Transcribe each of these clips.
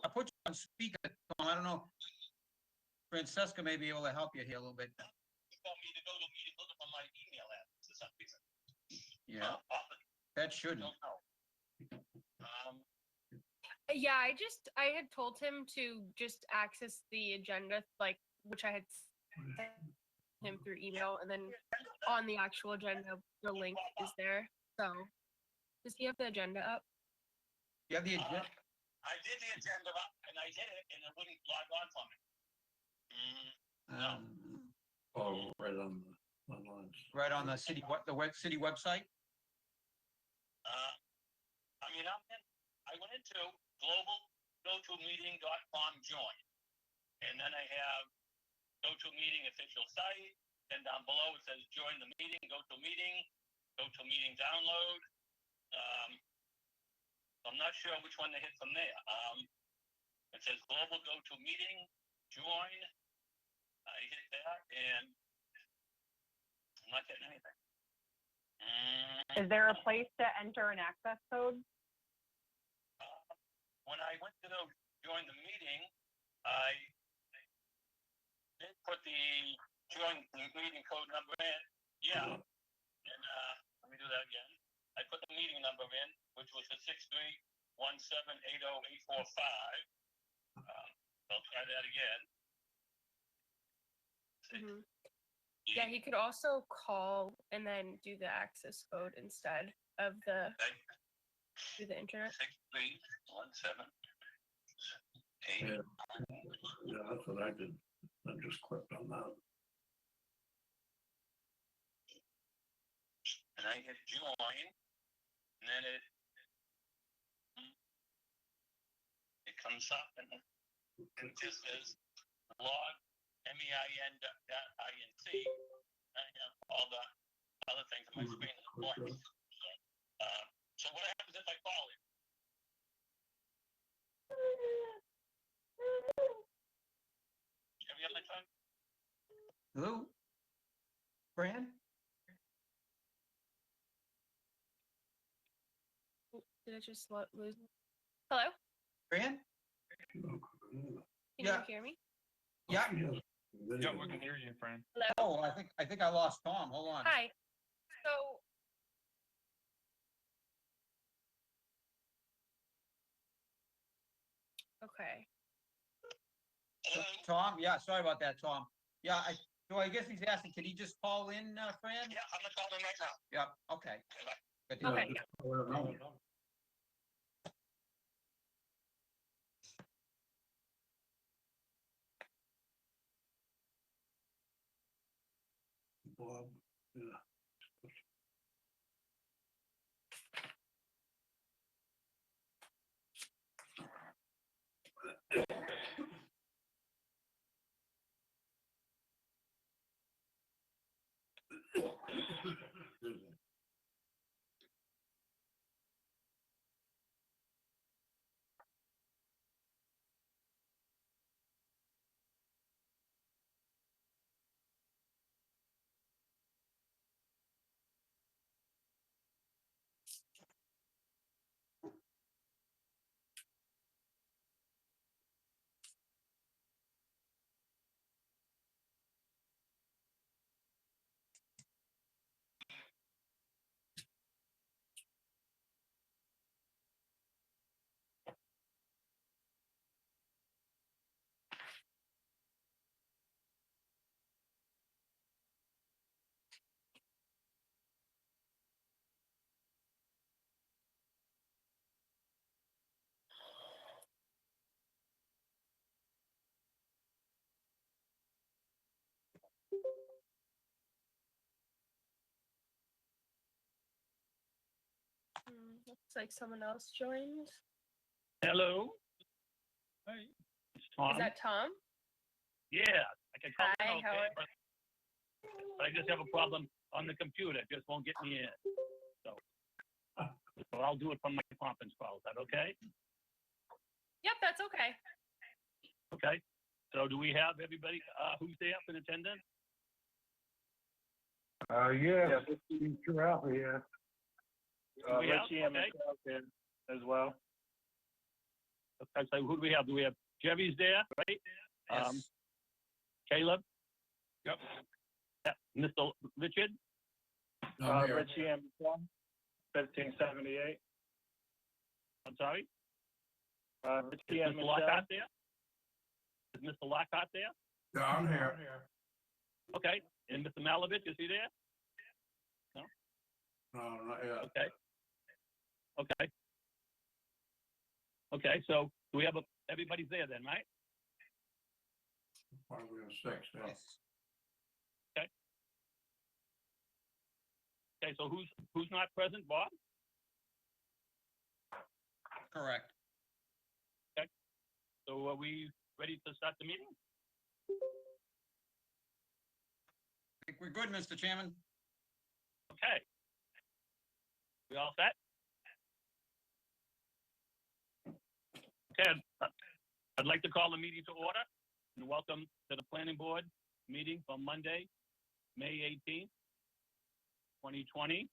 I put you on speaker, Tom. I don't know. Francesca may be able to help you here a little bit. You want me to go to a meeting, look up on my email address for some reason. Yeah, that shouldn't. Don't know. Yeah, I had told him to just access the agenda, like, which I had sent him through email, and then on the actual agenda, the link is there. So, does he have the agenda up? You have the agenda? I did the agenda up, and I did it, and it wouldn't log on for me. No. Oh, right on the online. Right on the city, city website? I mean, I went into globalgotomeeting.com join, and then I have GoToMeeting official site, then down below it says join the meeting, GoToMeeting download. I'm not sure which one to hit from there. It says global GoToMeeting, join. I hit that, and I'm not getting anything. Is there a place to enter an access code? When I went to join the meeting, I did put the join the meeting code number in. Yeah. And let me do that again. I put the meeting number in, which was the 631780845. I'll try that again. Yeah, he could also call and then do the access code instead of the through the internet. 63178. Yeah, that's what I did. I just clicked on that. And I hit join, and then it comes up and it just says log MEIN.INC. I have all the other things on my screen at the point. So what happens if I call it? Have you on my phone? Hello? Fran? Did I just lose? Hello? Fran? Can Yeah. you hear me? Yeah. Yeah, we can hear you, Fran. Hello? Oh, I think I lost Tom. Hold on. Hi. So, okay. Tom? Yeah, sorry about that, Tom. Yeah, I guess he's asking, can he just call in, Fran? Yeah, I'm gonna call them right now. Yeah, okay. Good to Okay. Bob, yeah. Looks like someone else joined. Hello? Hey. It's Tom. Is that Tom? Yeah, I can call Hi, in, how okay, are- but I just have a problem on the computer. It just won't get me in. So I'll do it from my conference call. Is that okay? Yep, that's okay. Okay. So do we have everybody who's there in attendance? Yeah, you're out here. We have, Richie and okay. Michelle there as well. Okay, so who do we have? Do we have Jerry's there, right? Yes. Caleb? Yep. Yeah. Mr. Richard? I'm here. Richie and Michelle, 1578. I'm sorry? Richie Is and Mr. Michelle. Lockhart there? Is Mr. Lockhart there? Yeah, I'm here. Okay. And Mr. Malovich, is he there? No, not yet. Okay. Okay. Okay, so do we have everybody's there then, right? Probably a 6, yeah. Yes. Okay, so who's not present, Bob? Correct. So are we ready to start the meeting? I think we're good, Mr. Chairman. Okay. We all set? Okay, I'd like to call the meeting to order and welcome to the planning board meeting for Monday, May 18th, 2020.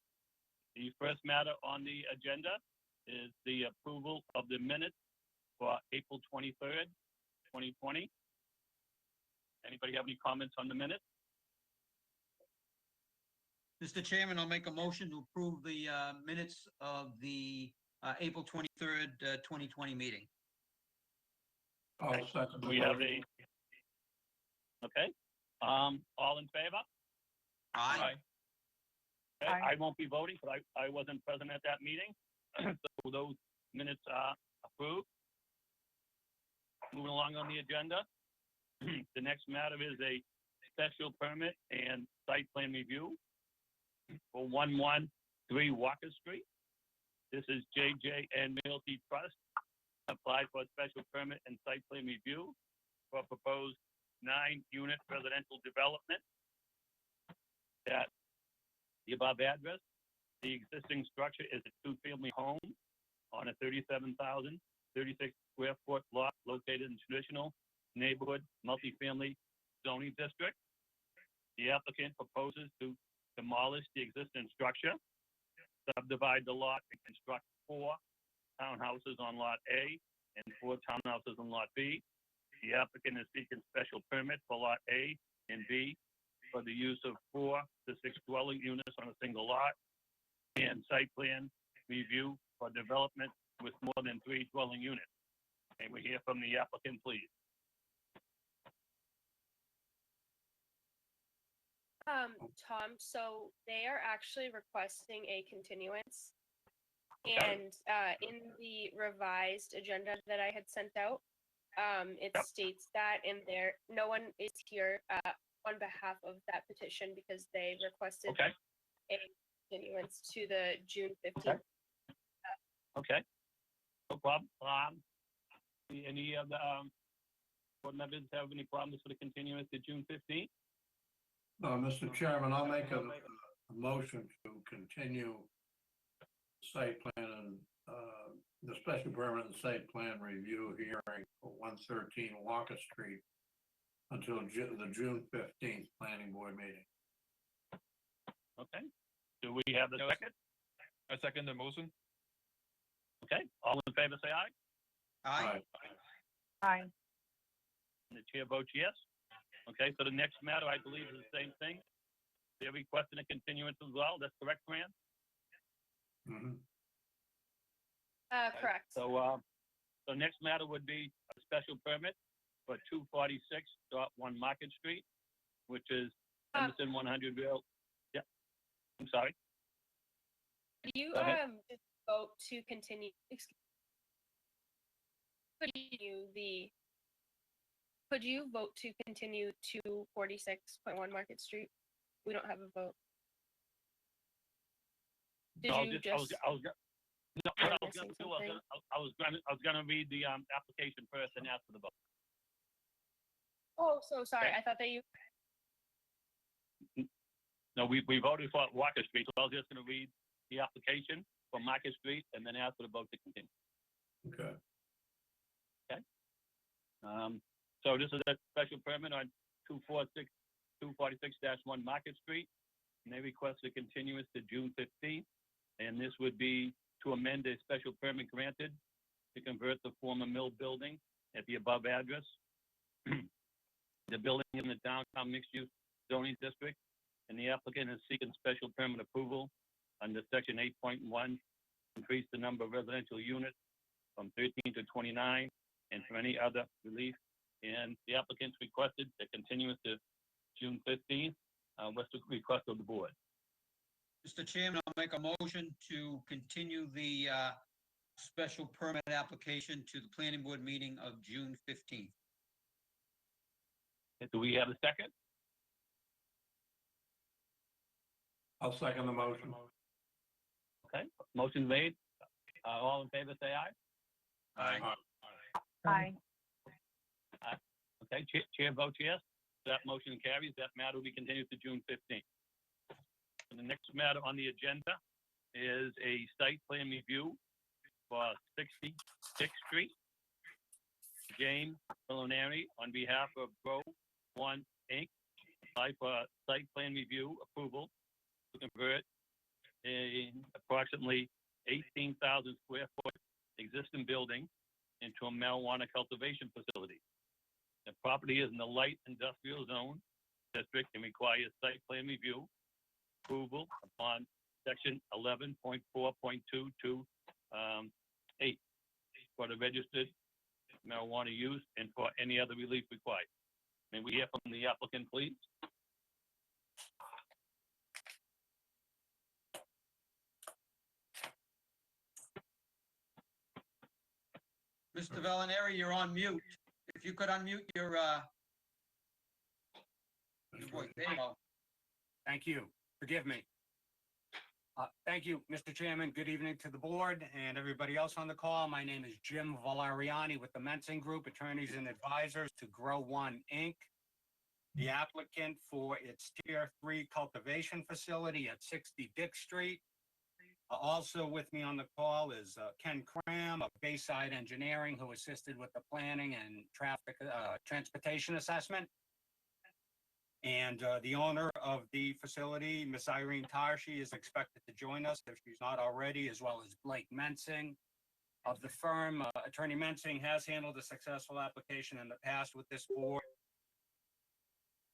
The first matter on the agenda is the approval of the minutes for April 23rd, 2020. Anybody have any comments on the minutes? Mr. Chairman, I'll make a motion to approve the minutes of the April 23rd, 2020 meeting. I'll second. Do we have a? Okay, all in favor? Aye. Okay, Aye. I won't be voting, but I wasn't present at that meeting, so those minutes are approved. Moving along on the agenda, the next matter is a special permit and site plan review for 113 Walker Street. This is JJ and Realty Trust, applied for a special permit and site plan review for a proposed 9-unit residential development at the above address. The existing structure is a 2-family home on a 37,036 square foot lot located in traditional neighborhood multifamily zoning district. The applicant proposes to demolish the existing structure, subdivide the lot, and construct 4 townhouses on lot A and 4 townhouses on lot B. The applicant is seeking special permit for lot A and B for the use of 4 to 6 dwelling units on a single lot, and site plan review for development with more than 3 dwelling units. May we hear from the applicant, please? Tom, so they are actually requesting a continuance. Okay. And in the revised agenda that I had sent out, it Yep. states that in there, no one is here on behalf of that petition because they requested Okay, a continuance to the June 15th. okay. No problem. Any of the board members have any problems with the continuance to June 15th? Mr. Chairman, I'll make a motion to continue site plan and, the special permit and site plan review hearing for 113 Walker Street until the June 15th planning board meeting. Okay. Do we have the No, second? I second the motion. Okay, all in favor, say aye. Aye. Aye. And the chair votes yes. Okay, so the next matter, I believe, is the same thing. They're requesting a continuance as well. That's correct, Fran? Mhm. Correct. So next matter would be a special permit for 246.1 Market Street, which is Emerson 100 Rail. Yeah, I'm sorry. Could you Go ahead. just vote to continue? Could you vote to continue to 46.1 Market Street? We don't have a vote. Did So you I was, just? I was, No, Am I what I was missing gonna do, I was something? gonna, I was gonna read the, application first and ask for the vote. Oh, so sorry. Okay. I thought that you. No, we voted for Walker Street, so I was just gonna read the application for Market Street and then ask for the vote to continue. Okay. So this is a special permit on 246-1 Market Street, and they request a continuance to June 15th. And this would be to amend a special permit granted to convert the former mill building at the above address. The building in the downtown mixed-use zoning district, and the applicant is seeking special permit approval under section 8.1, increase the number of residential units from 13 to 29, and for any other relief. And the applicant's requested a continuance to June 15th. What's the request of the board? Mr. Chairman, I'll make a motion to continue the special permit application to the planning board meeting of June 15th. Do we have a second? I'll second the motion. Okay, motion made. All in favor, say aye. Aye. Aye. Okay, chair votes yes. That motion carries. That matter will be continued to June 15th. And the next matter on the agenda is a site plan review for 60 Sixth Street. James Molinari, on behalf of Grow One Inc., applied for site plan review approval to convert a approximately 18,000 square foot existing building into a marijuana cultivation facility. The property is in the light industrial zone district and requires site plan review approval upon section 11.4.22 8 for the registered marijuana use and for any other relief required. May we hear from the applicant, please? Mr. Vallenary, you're on mute. If you could unmute your voice. There you go. Thank you. Forgive me. Thank you, Mr. Chairman. Good evening to the board and everybody else on the call. My name is Jim Valeriani with the Mensing Group, attorneys and advisors to Grow One Inc., the applicant for its Tier 3 cultivation facility at 60 Dick Street. Also with me on the call is Ken Cram of Bayside Engineering, who assisted with the planning and traffic transportation assessment. And the owner of the facility, Miss Irene Tarshi, is expected to join us if she's not already, as well as Blake Mensing of the firm. Attorney Mensing has handled a successful application in the past with this board.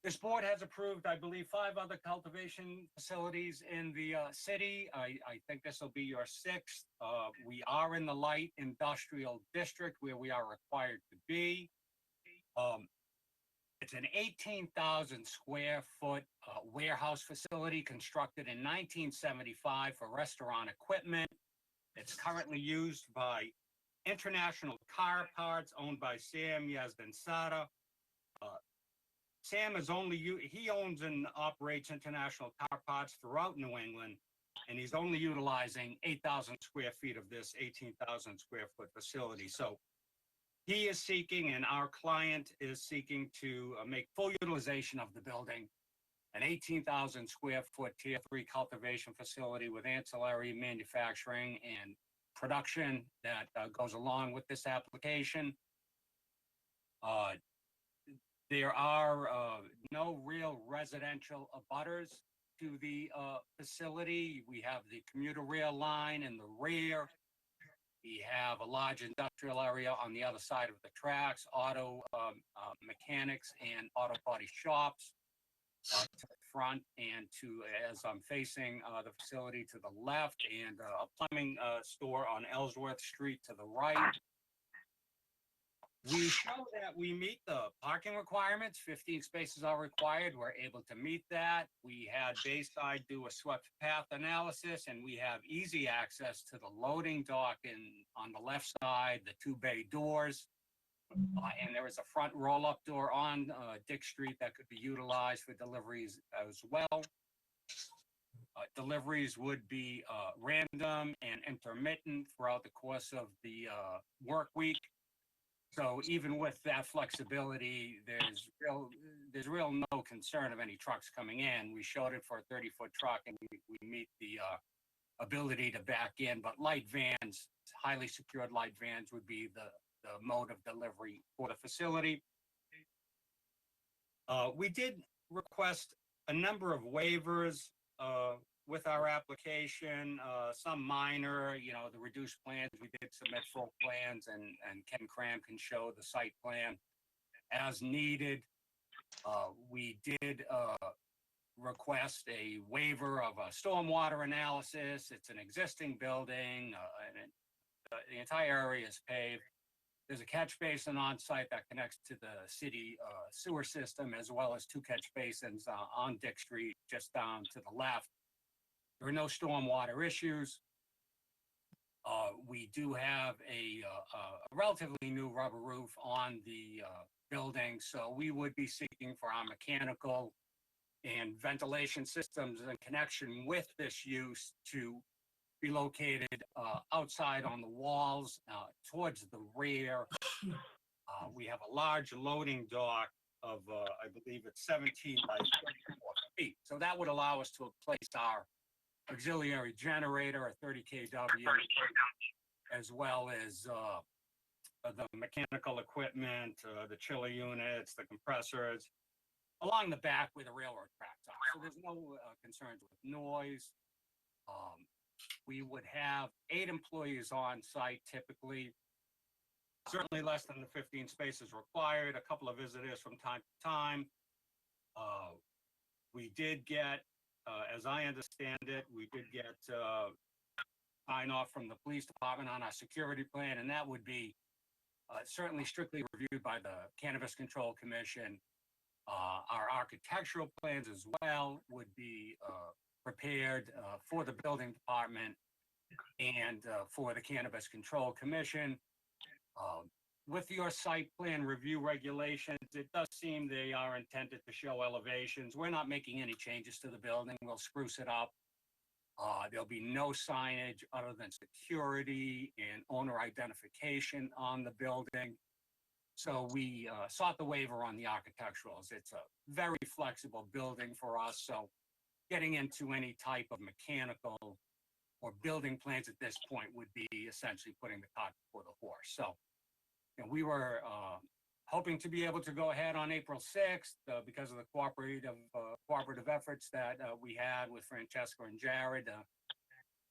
This board has approved, I believe, 5 other cultivation facilities in the city. I think this will be your 6th. We are in the light industrial district where we are required to be. It's an 18,000 square foot warehouse facility constructed in 1975 for restaurant equipment. It's currently used by International Car Parts, owned by Sam Yazdansada. Sam is he owns and operates International Car Parts throughout New England, and he's only utilizing 8,000 square feet of this 18,000 square foot facility. So he is seeking, and our client is seeking to make full utilization of the building, an 18,000 square foot Tier 3 cultivation facility with ancillary manufacturing and production that goes along with this application. There are no real residential abutters to the facility. We have the commuter rail line in the rear. We have a large industrial area on the other side of the tracks, auto mechanics and auto body shops to the front, and to, as I'm facing the facility, to the left, and a plumbing store on Ellsworth Street to the right. We show that we meet the parking requirements. 15 spaces are required. We're able to meet that. We had Bayside do a swept path analysis, and we have easy access to the loading dock on the left side, the 2 bay doors. And there is a front roll-up door on Dick Street that could be utilized for deliveries as well. Deliveries would be random and intermittent throughout the course of the work week. So even with that flexibility, there's real no concern of any trucks coming in. We showed it for a 30-foot truck, and we meet the ability to back in, but light vans, highly secured light vans would be the mode of delivery for the facility. We did request a number of waivers with our application, some minor, the reduced plans. We did submit full plans, and Ken Cram can show the site plan as needed. We did request a waiver of a stormwater analysis. It's an existing building, and the entire area is paved. There's a catch basin on site that connects to the city sewer system, as well as 2 catch basins on Dick Street, just down to the left. There are no stormwater issues. We do have a relatively new rubber roof on the building, so we would be seeking for our mechanical and ventilation systems in connection with this use to be located outside on the walls towards the rear. We have a large loading dock of, I believe it's 17 by 34 feet. So that would allow us to place our auxiliary generator, a 30 kW, as well as the mechanical equipment, the chiller units, the compressors, along the back where the railroad tracks are. So there's no concerns with noise. We would have 8 employees on site typically, certainly less than the 15 spaces required, a couple of visitors from time to time. We did get, as I understand it, we did get sign off from the police department on our security plan, and that would be certainly strictly reviewed by the Cannabis Control Commission. Our architectural plans as well would be prepared for the building department and for the Cannabis Control Commission. With your site plan review regulations, it does seem they are intended to show elevations. We're not making any changes to the building. We'll spruce it up. There'll be no signage other than security and owner identification on the building. So we sought the waiver on the architecturals. It's a very flexible building for us. So getting into any type of mechanical or building plans at this point would be essentially putting the cart before the horse. So we were hoping to be able to go ahead on April 6th because of the cooperative efforts that we had with Francesca and Jared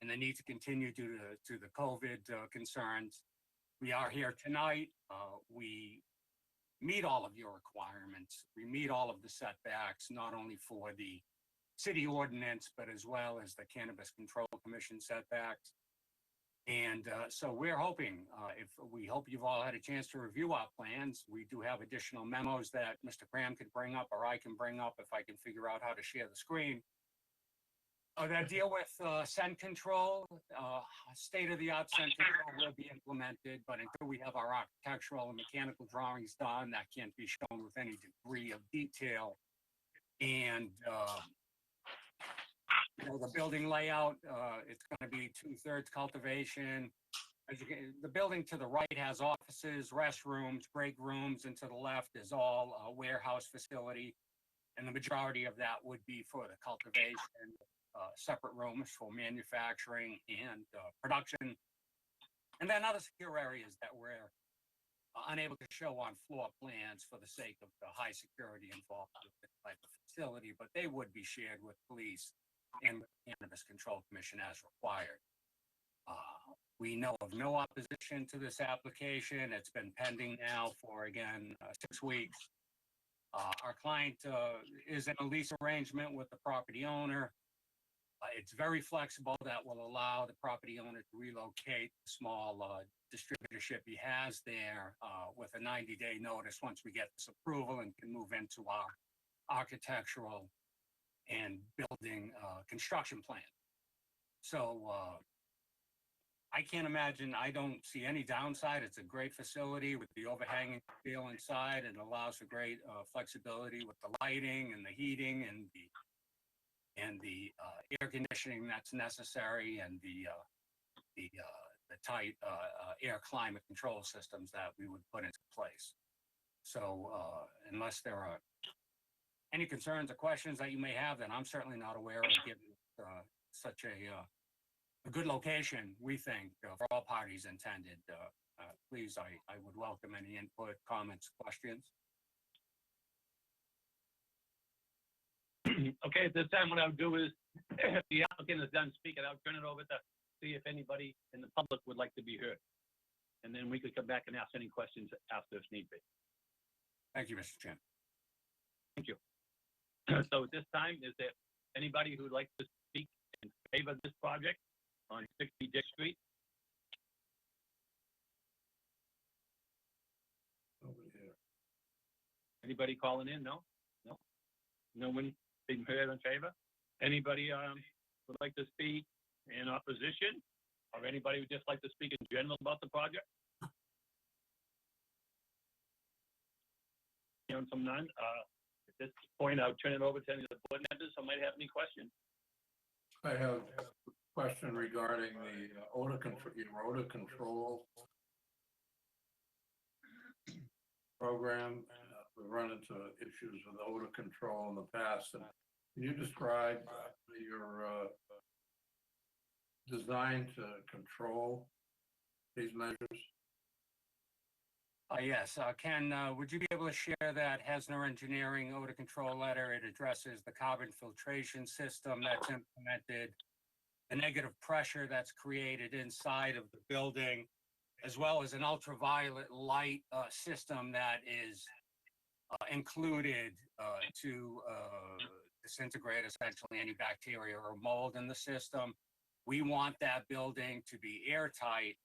and the need to continue due to the COVID concerns. We are here tonight. We meet all of your requirements. We meet all of the setbacks, not only for the city ordinance, but as well as the Cannabis Control Commission setbacks. And so we're hoping, we hope you've all had a chance to review our plans. We do have additional memos that Mr. Cram could bring up, or I can bring up if I can figure out how to share the screen. That deal with scent control, state-of-the-art scent control will be implemented, but until we have our architectural and mechanical drawings done, that can't be shown with any degree of detail. And the building layout, it's going to be 2/3 cultivation. The building to the right has offices, restrooms, break rooms, and to the left is all a warehouse facility. And the majority of that would be for the cultivation, separate rooms for manufacturing and production. And then other secure areas that we're unable to show on floor plans for the sake of the high security involved with this type of facility, but they would be shared with police and the Cannabis Control Commission as required. We know of no opposition to this application. It's been pending now for, again, 6 weeks. Our client is in a lease arrangement with the property owner. It's very flexible. That will allow the property owner to relocate the small distributorship he has there with a 90-day notice once we get this approval and can move into our architectural and building construction plan. So I can't imagine, I don't see any downside. It's a great facility with the overhanging steel inside. It allows for great flexibility with the lighting and the heating and the and the air conditioning that's necessary and the tight air climate control systems that we would put into place. So unless there are any concerns or questions that you may have, then I'm certainly not aware of, given such a good location, we think, for all parties intended. Please, I would welcome any input, comments, questions. Okay, at this time, what I would do is, if the applicant is done speaking, I'll turn it over to see if anybody in the public would like to be heard. And then we could come back and ask any questions after if need be. Thank you, Mr. Chairman. Thank you. So at this time, is there anybody who'd like to speak in favor of this project on 60 Dick Street? Over here. Anybody calling in? No? No? No one being heard in favor? Anybody would like to speak in opposition? Or anybody would just like to speak in general about the project? Hearing from none, at this point, I'll turn it over to any of the board members who might have any questions. I have a question regarding the odor control, your odor control program. We've run into issues with odor control in the past. And can you describe your design to control these measures? Yes, Ken, would you be able to share that Hesner Engineering odor control letter? It addresses the carbon filtration system that's implemented, the negative pressure that's created inside of the building, as well as an ultraviolet light system that is included to disintegrate essentially any bacteria or mold in the system. We want that building to be airtight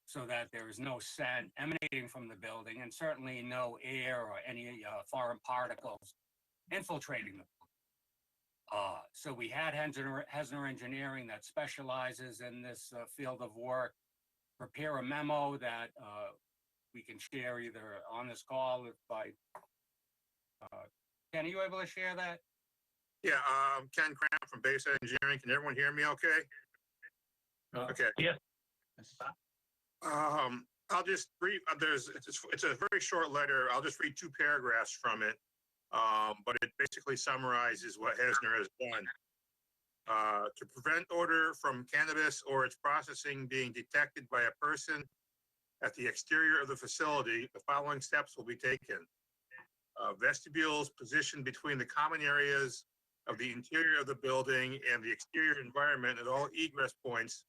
so that there is no scent emanating from the building and certainly no air or any foreign particles infiltrating the building. So we had Hesner Engineering that specializes in this field of work prepare a memo that we can share either on this call if by Ken, are you able to share that? Yeah, Ken Cram from Base Engineering. Can everyone hear me okay? Okay. Yes. I'll just read, it's a very short letter. I'll just read 2 paragraphs from it. But it basically summarizes what Hesner has done. To prevent odor from cannabis or its processing being detected by a person at the exterior of the facility, the following steps will be taken. Vestibules positioned between the common areas of the interior of the building and the exterior environment at all egress points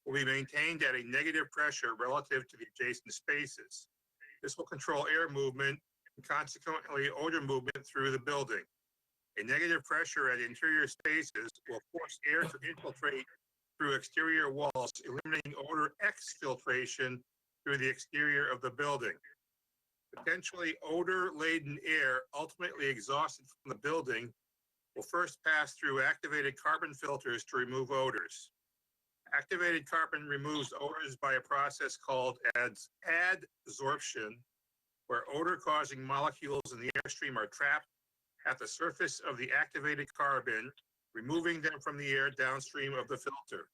will be maintained at a negative pressure relative to the adjacent spaces. This will control air movement and consequently odor movement through the building. A negative pressure at interior spaces will force air to infiltrate through exterior walls, eliminating odor exfiltration through the exterior of the building. Potentially odor-laden air ultimately exhausted from the building will first pass through activated carbon filters to remove odors. Activated carbon removes odors by a process called adsorption, where odor-causing molecules in the airstream are trapped at the surface of the activated carbon, removing them from the air downstream of the filter.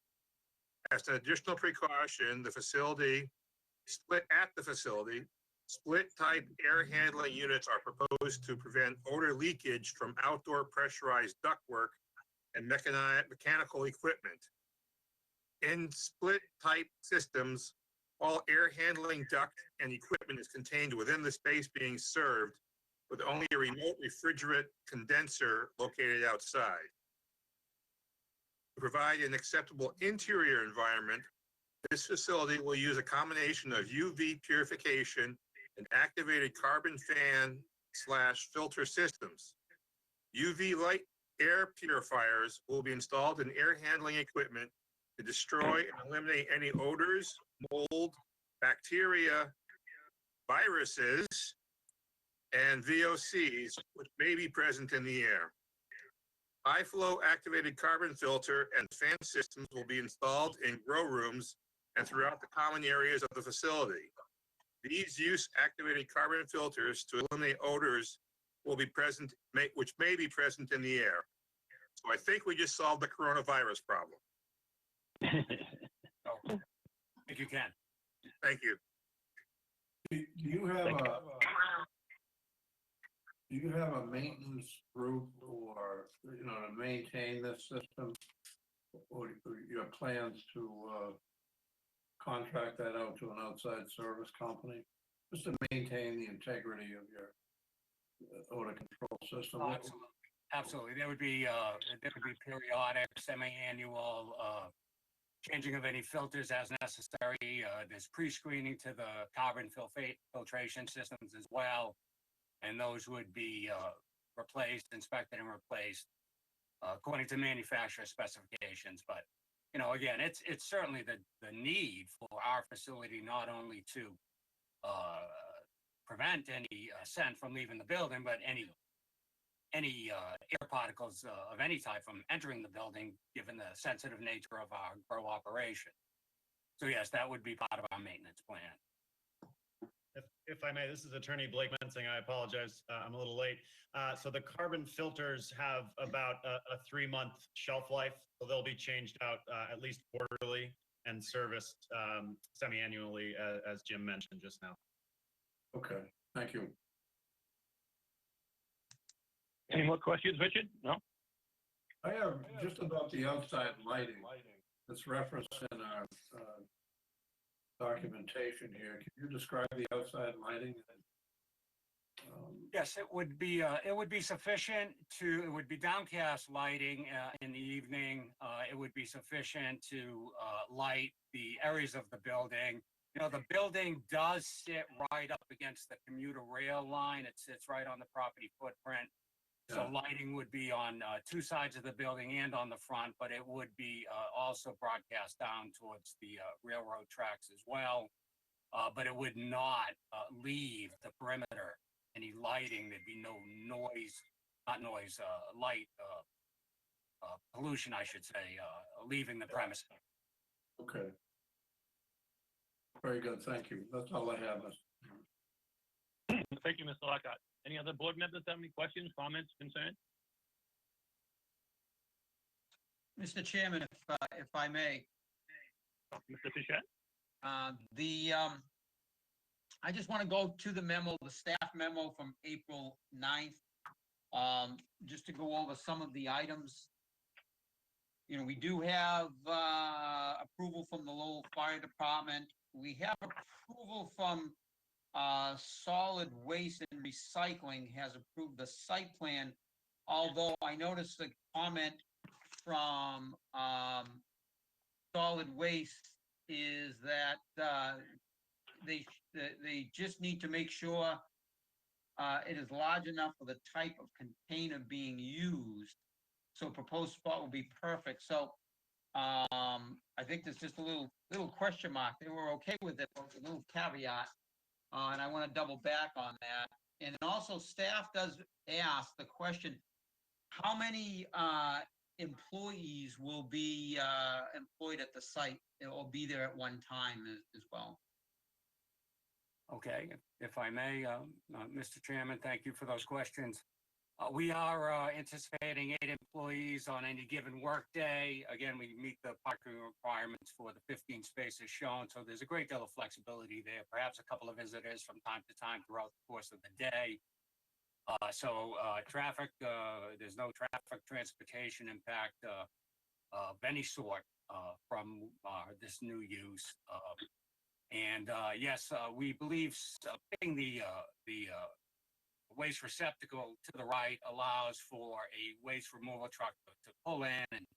As an additional precaution, split-type air handling units are proposed to prevent odor leakage from outdoor pressurized ductwork and mechanical equipment. In split-type systems, all air handling duct and equipment is contained within the space being served, with only a remote refrigerant condenser located outside. To provide an acceptable interior environment, this facility will use a combination of UV purification and activated carbon fan/filter systems. UV light air purifiers will be installed in air handling equipment to destroy and eliminate any odors, mold, bacteria, viruses, and VOCs which may be present in the air. High-flow activated carbon filter and fan systems will be installed in grow rooms and throughout the common areas of the facility. These use activated carbon filters to eliminate odors will be present, which may be present in the air. So I think we just solved the coronavirus problem. So, if you can. Thank you. Do you have a maintenance group or, to maintain this system? Or your plans to, contract that out to an outside service company? Just to maintain the integrity of your odor control system? Oh, absolutely. Absolutely. There would be periodic, semi-annual, changing of any filters as necessary. There's pre-screening to the carbon filtration systems as well. And those would be, replaced, inspected and replaced, according to manufacturer specifications. But, again, it's certainly the need for our facility, not only to, prevent any scent from leaving the building, but any air particles of any type from entering the building, given the sensitive nature of our grow operation. So yes, that would be part of our maintenance plan. If I may, this is Attorney Blake Mensing. I apologize, I'm a little late. So the carbon filters have about a 3-month shelf life, so they'll be changed out at least quarterly and serviced semi-annually, as Jim mentioned just now. Okay, thank you. Any more questions, Richard? No? I have just about the outside lighting that's referenced in our documentation here. Can you describe the outside lighting? Yes, it would be sufficient it would be downcast lighting in the evening. It would be sufficient to light the areas of the building. The building does sit right up against the commuter rail line. It sits right on the property footprint. So Yeah. lighting would be on 2 sides of the building and on the front, but it would be also broadcast down towards the railroad tracks as well. But it would not leave the perimeter. Any lighting, there'd be no noise, light pollution, I should say, leaving the premise. Okay. Very good, thank you. That's all I have. Thank you, Mr. Lockhart. Any other board members have any questions, comments, concerns? Mr. Chairman, if I may, Mr. Fischett? I just want to go to the memo, the staff memo from April 9th, just to go over some of the items. We do have approval from the Lowell Fire Department. We have approval from Solid Waste and Recycling has approved the site plan, although I noticed the comment from Solid Waste is that they just need to make sure it is large enough for the type of container being used. So proposed spot will be perfect. So I think there's just a little question mark. They were okay with it, but with a little caveat. And I want to double back on that. And also staff does ask the question, how many employees will be employed at the site or be there at one time as well? Okay, if I may, Mr. Chairman, thank you for those questions. We are anticipating 8 employees on any given workday. Again, we meet the parking requirements for the 15 spaces shown, so there's a great deal of flexibility there. Perhaps a couple of visitors from time to time throughout the course of the day. Traffic, there's no traffic transportation impact of any sort from this new use. Yes, we believe putting the waste receptacle to the right allows for a waste removal truck to pull in and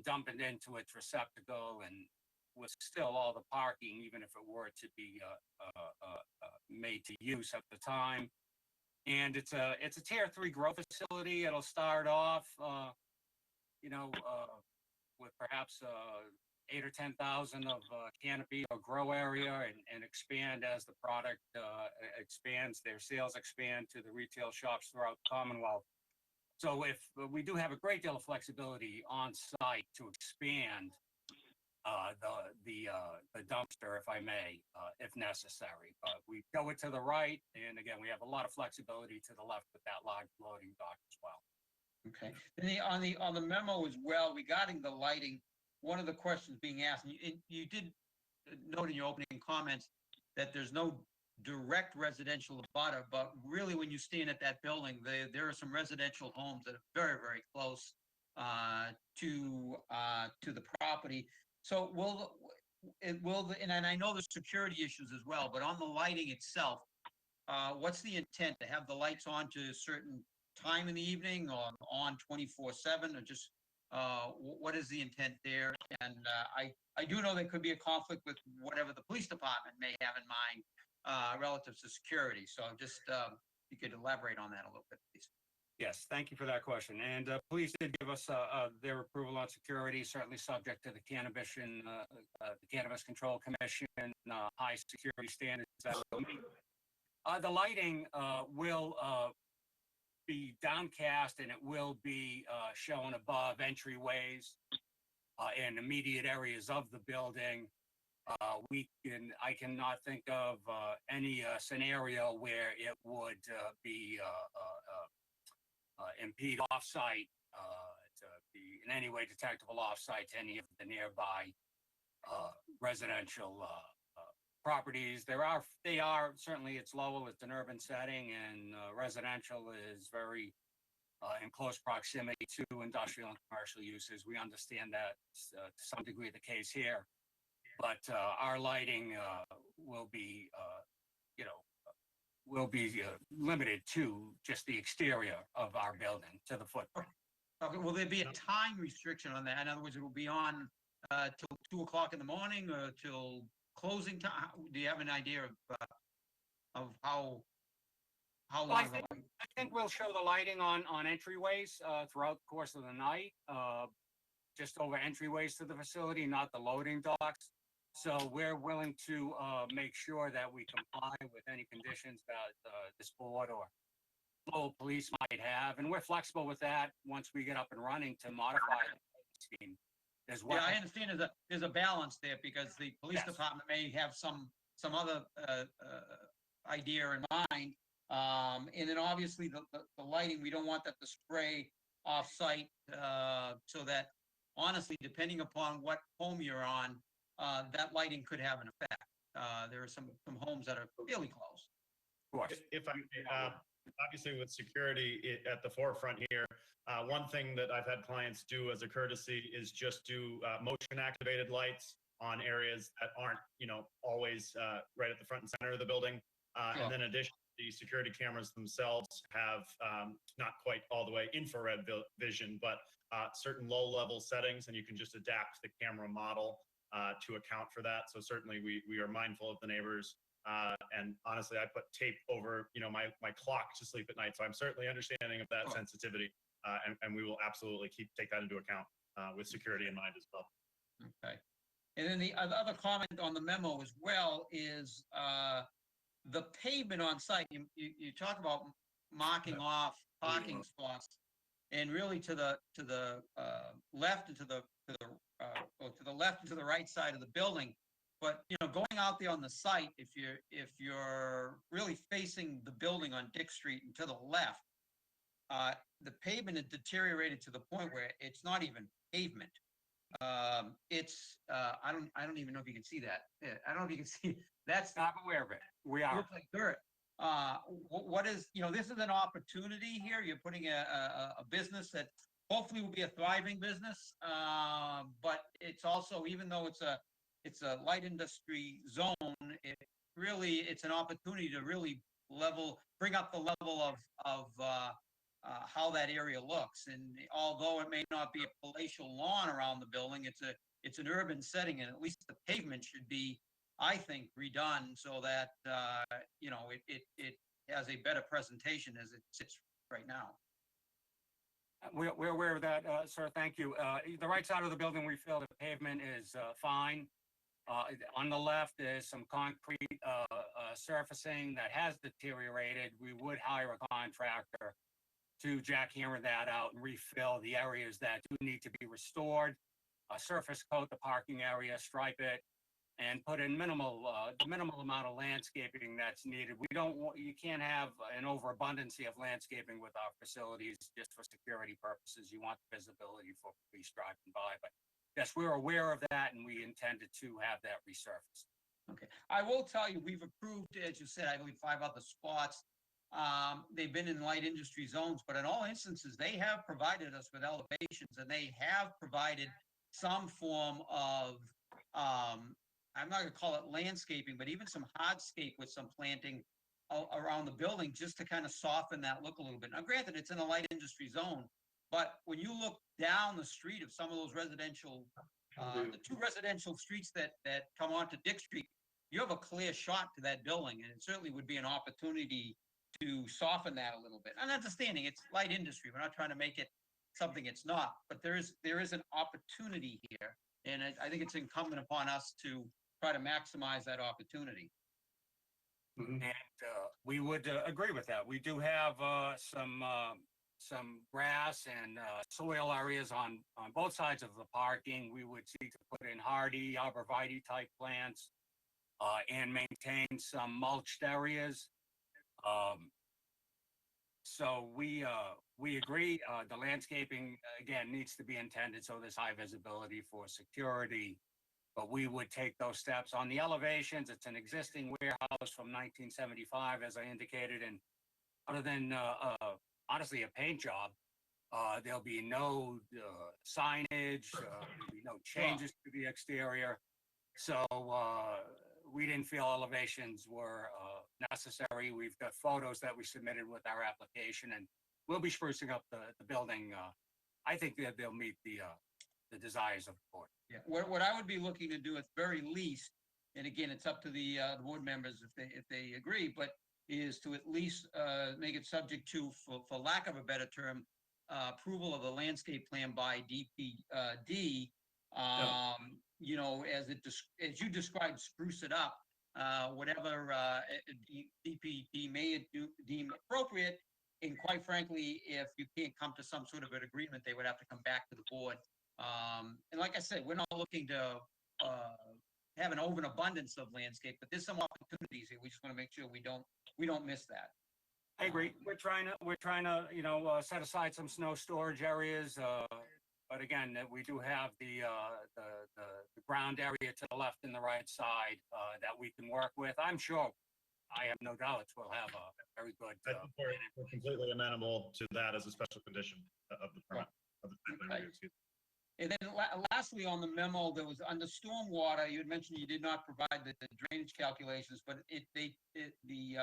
dump it into its receptacle, and with still all the parking, even if it were to be made to use at the time. And it's a tier 3 grow facility. It'll start off, with perhaps 8 or 10,000 of canopy or grow area, and expand as the product expands, their sales expand to the retail shops throughout the Commonwealth. So if we do have a great deal of flexibility on site to expand the dumpster, if I may, if necessary, but we go it to the right, and again, we have a lot of flexibility to the left with that large loading dock as well. Okay, then on the memo as well, regarding the lighting, one of the questions being asked, and you did note in your opening comments that there's no direct residential abutter, but really when you stand at that building, there are some residential homes that are very, very close to the property. So and I know there's security issues as well, but on the lighting itself, what's the intent, to have the lights on to a certain time in the evening, or on 24/7, or just, what is the intent there? And I do know there could be a conflict with whatever the police department may have in mind relative to security. So just, you could elaborate on that a little bit, please. Yes, thank you for that question. And police did give us their approval on security, certainly subject to the Cannabis Control Commission, high security standards that we'll meet. The lighting will be downcast, and it will be shown above entryways and immediate areas of the building. I cannot think of any scenario where it would be impede offsite, to be in any way detectable offsite to any of the nearby residential properties. They are certainly, it's Lowell, it's an urban setting, and residential is very in close proximity to industrial and commercial uses. We understand that to some degree the case here, but our lighting will be, limited to just the exterior of our building, to the footprint. Okay, will there be a time restriction on that? In other words, it will be on till 2 o'clock in the morning, or till closing time? Do you have an idea of how Well, long? I think we'll show the lighting on entryways throughout the course of the night, just over entryways to the facility, not the loading docks. So we're willing to make sure that we comply with any conditions that this board or local police might have, and we're flexible with that once we get up and running to modify the scheme as well. Yeah, I understand there's a balance there, because the police Yes. department may have some other idea in mind. And then obviously the lighting, we don't want that to spray off-site, so that honestly, depending upon what home you're on, that lighting could have an effect. There are some homes that are really close. Of course. If I may, obviously with security at the forefront here, one thing that I've had clients do as a courtesy is just do motion activated lights on areas that aren't, always right at the front and center of the building. Sure. And then additionally, the security cameras themselves have not quite all the way infrared vision, but certain low level settings, and you can just adapt the camera model to account for that. So certainly we are mindful of the neighbors. And honestly, I put tape over, my clock to sleep at night. So I'm certainly understanding of that sensitivity. And we will absolutely take that into account with security in mind as well. Okay. And then the other comment on the memo as well is the pavement on site. You talk about marking off parking spots, and really to the left and to the left and to the right side of the building. But going out there on the site, if you're really facing the building on Dick Street and to the left, the pavement has deteriorated to the point where it's not even pavement. It's I don't even know if you can see that. I don't know if you can see. That's I'm aware of it. We are. looks like dirt. What is, this is an opportunity here. You're putting a business that hopefully will be a thriving business. But it's also, even though it's a light industry zone, it's an opportunity to really bring up the level of how that area looks. And although it may not be a palatial lawn around the building, it's an urban setting, and at least the pavement should be, I think, redone so that it has a better presentation as it sits right now. We're aware of that, sir. Thank you. The right side of the building, we feel the pavement is fine. On the left, there's some concrete surfacing that has deteriorated. We would hire a contractor to jackhammer that out and refill the areas that do need to be restored. Surface coat the parking area, stripe it, and put in the minimal amount of landscaping that's needed. We don't want, you can't have an overabundance of landscaping with our facilities just for security purposes. You want visibility for police driving by, but yes, we're aware of that and we intended to have that resurfaced. Okay, I will tell you, we've approved, as you said, I believe 5 other spots. They've been in light industry zones, but in all instances, they have provided us with elevations and they have provided some form of, I'm not gonna call it landscaping, but even some hardscape with some planting around the building just to kind of soften that look a little bit. Now granted, it's in a light industry zone, but when you look down the street of some of those residential, the 2 residential streets that come onto Dick Street, you have a clear shot to that building, and it certainly would be an opportunity to soften that a little bit. And understanding it's light industry, we're not trying to make it something it's not, but there is an opportunity here, and I think it's incumbent upon us to try to maximize that opportunity. Mhm. And we would agree with that. We do have some grass and soil areas on both sides of the parking. We would seek to put in hardy, arborvitae type plants and maintain some mulched areas. So we agree. The landscaping again needs to be intended so there's high visibility for security. But we would take those steps on the elevations. It's an existing warehouse from 1975, as I indicated, and other than honestly a paint job, there'll be no signage, there'll be no changes to the exterior. So we didn't feel elevations were necessary. We've got photos that we submitted with our application, and we'll be sprucing up the building. I think that they'll meet the desires of the board. Yeah, what I would be looking to do at very least, and again, it's up to the board members if they agree, but is to at least make it subject to, for lack of a better term, approval of the landscape plan by DPD. You know, as as you described, spruce it up, whatever DPD may deem appropriate. And quite frankly, if you can't come to some sort of an agreement, they would have to come back to the board. And like I said, we're not looking to have an overabundance of landscape, but there's some opportunities here. We just want to make sure we don't miss that. I agree. We're trying to, you know, set aside some snow storage areas. But again, that we do have the ground area to the left and the right side that we can work with. I'm sure, I have no doubts we'll have a very good. I think we're completely amenable to that as a special condition of the permit. Of the site plan Okay. review, excuse me. And then lastly, on the memo, there was under stormwater, you had mentioned you did not provide the drainage calculations, but the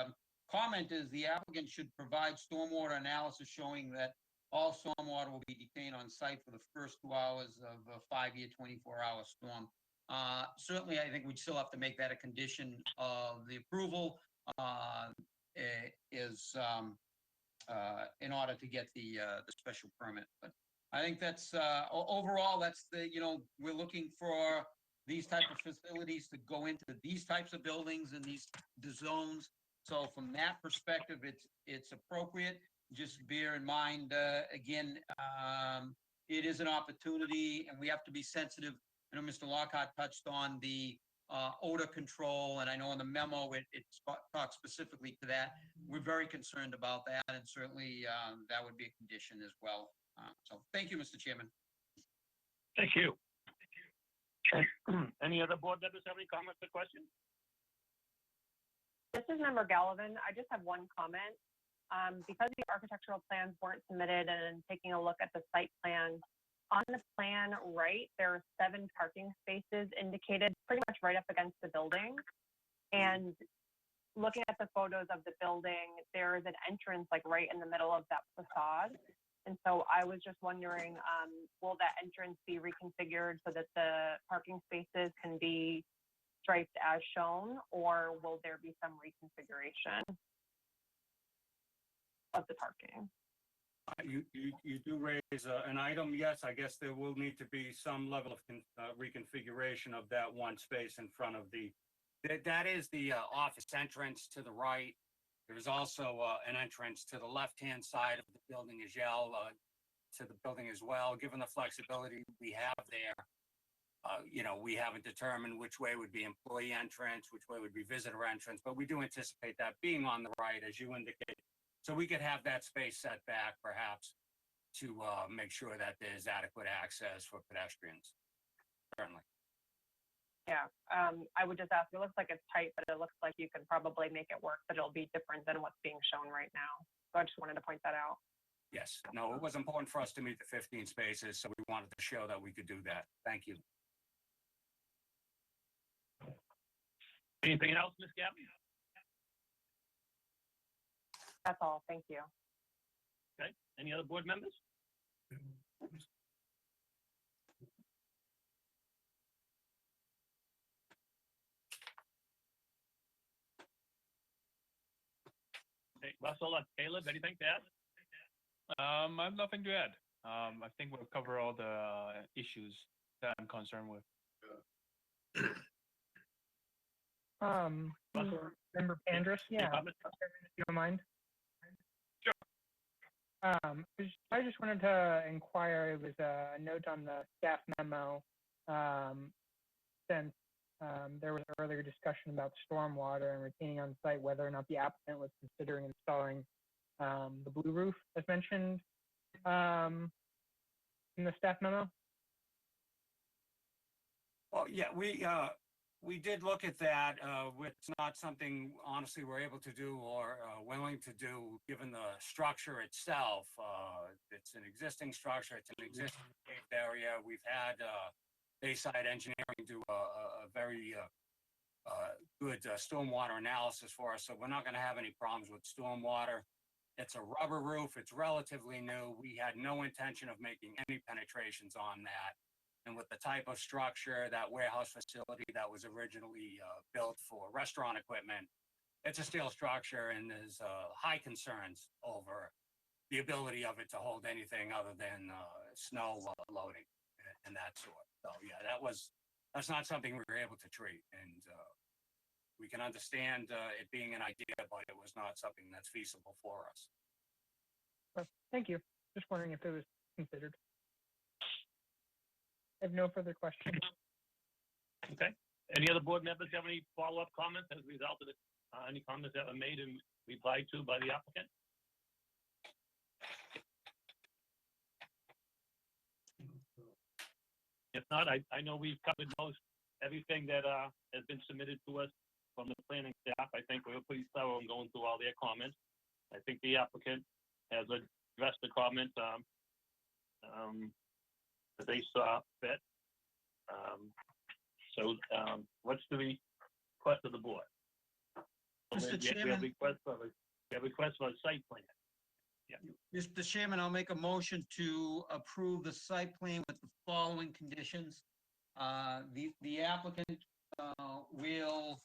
comment is the applicant should provide stormwater analysis showing that all stormwater will be detained on site for the first 2 hours of a 5-year, 24-hour storm. Certainly, I think we'd still have to make that a condition of the approval in order to get the special permit. But I think that's overall, that's we're looking for these type of facilities to go into these types of buildings and the zones. So from that perspective, it's appropriate. Just bear in mind, again, it is an opportunity and we have to be sensitive. I know Mr. Lockhart touched on the odor control, and I know in the memo, it talks specifically to that. We're very concerned about that, and certainly that would be a condition as well. So thank you, Mr. Chairman. Thank you. Any other board members have any comments or questions? This is Member Gallivan. I just have one comment. Because the architectural plans weren't submitted and taking a look at the site plan, on the plan right, there are 7 parking spaces indicated pretty much right up against the building. And looking at the photos of the building, there is an entrance like right in the middle of that facade. And so I was just wondering, will that entrance be reconfigured so that the parking spaces can be striped as shown, or will there be some reconfiguration of the parking? You do raise an item. Yes, I guess there will need to be some level of reconfiguration of that one space in front of that is the office entrance to the right. There's also an entrance to the left-hand side of the building as well, given the flexibility we have there. we haven't determined which way would be employee entrance, which way would be visitor entrance, but we do anticipate that being on the right, as you indicated. So we could have that space set back perhaps to make sure that there's adequate access for pedestrians. Certainly. Yeah, I would just ask, it looks like it's tight, but it looks like you can probably make it work, but it'll be different than what's being shown right now. So I just wanted to point that out. Yes. No, it was important for us to meet the 15 spaces, so we wanted to show that we could do that. Thank you. Anything else, Ms. Gabby? That's all. Thank you. Okay, any other board members? Okay, Russell, Caleb, anything to add? I have nothing to add. I think we'll cover all the issues that I'm concerned with. Member Pandrus, Any yeah, comments? if you don't mind. Sure. I just wanted to inquire, it was a note on the staff memo, since there was earlier discussion about stormwater and retaining on site, whether or not the applicant was considering installing the blue roof as mentioned in the staff memo. Well, yeah, we did look at that. It's not something, honestly, we're able to do or willing to do, given the structure itself. It's an existing structure. It's an existing paved area. We've had Bayside Engineering do a very good stormwater analysis for us, so we're not going to have any problems with stormwater. It's a rubber roof. It's relatively new. We had no intention of making any penetrations on that. And with the type of structure, that warehouse facility that was originally built for restaurant equipment, it's a steel structure, and there's high concerns over the ability of it to hold anything other than snow loading and that sort. So yeah, that's not something we were able to treat, and we can understand it being an idea, but it was not something that's feasible for us. Thank you. Just wondering if it was considered. I have no further questions. Okay, any other board members have any follow-up comments as a result of any comments that were made and replied to by the applicant? If not, I know we've covered everything that has been submitted to us from the planning staff. I think we were pretty thorough in going through all their comments. I think the applicant has addressed the comments that they saw fit. What's the request of the board? Mr. We have Chairman. a request for a site plan. Mr. Chairman, I'll make a motion to approve the site plan with the following conditions. The applicant will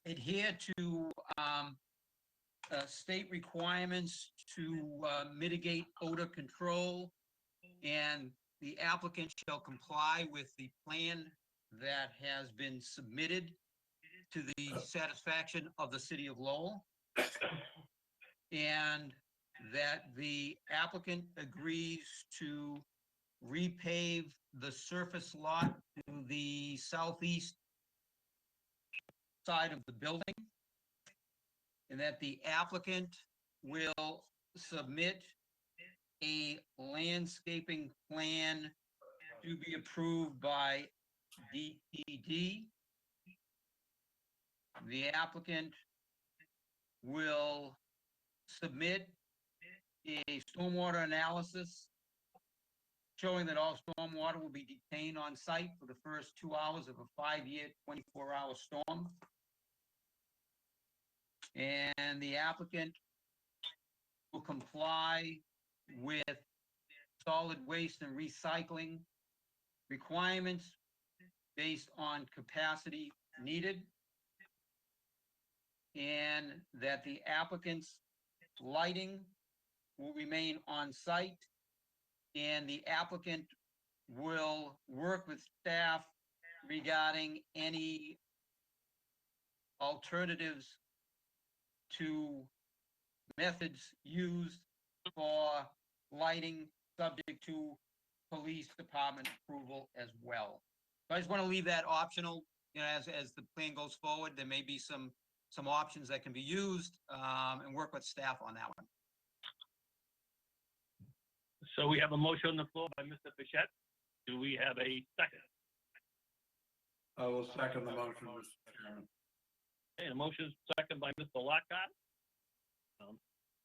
adhere to state requirements to mitigate odor control, and the applicant shall comply with the plan that has been submitted to the satisfaction of the city of Lowell. And that the applicant agrees to repave the surface lot to the southeast side of the building. And that the applicant will submit a landscaping plan to be approved by DPD. The applicant will submit a stormwater analysis showing that all stormwater will be detained on site for the first 2 hours of a 5-year, 24-hour storm. And the applicant will comply with solid waste and recycling requirements based on capacity needed. And that the applicant's lighting will remain on site, and the applicant will work with staff regarding any alternatives to methods used for lighting, subject to police department approval as well. So I just want to leave that optional, you know, as the plan goes forward, there may be some options that can be used, and work with staff on that one. So we have a motion on the floor by Mr. Fischett. Do we have a second? I will second the motion, Mr. Chairman. Okay, a motion second by Mr. Lockhart.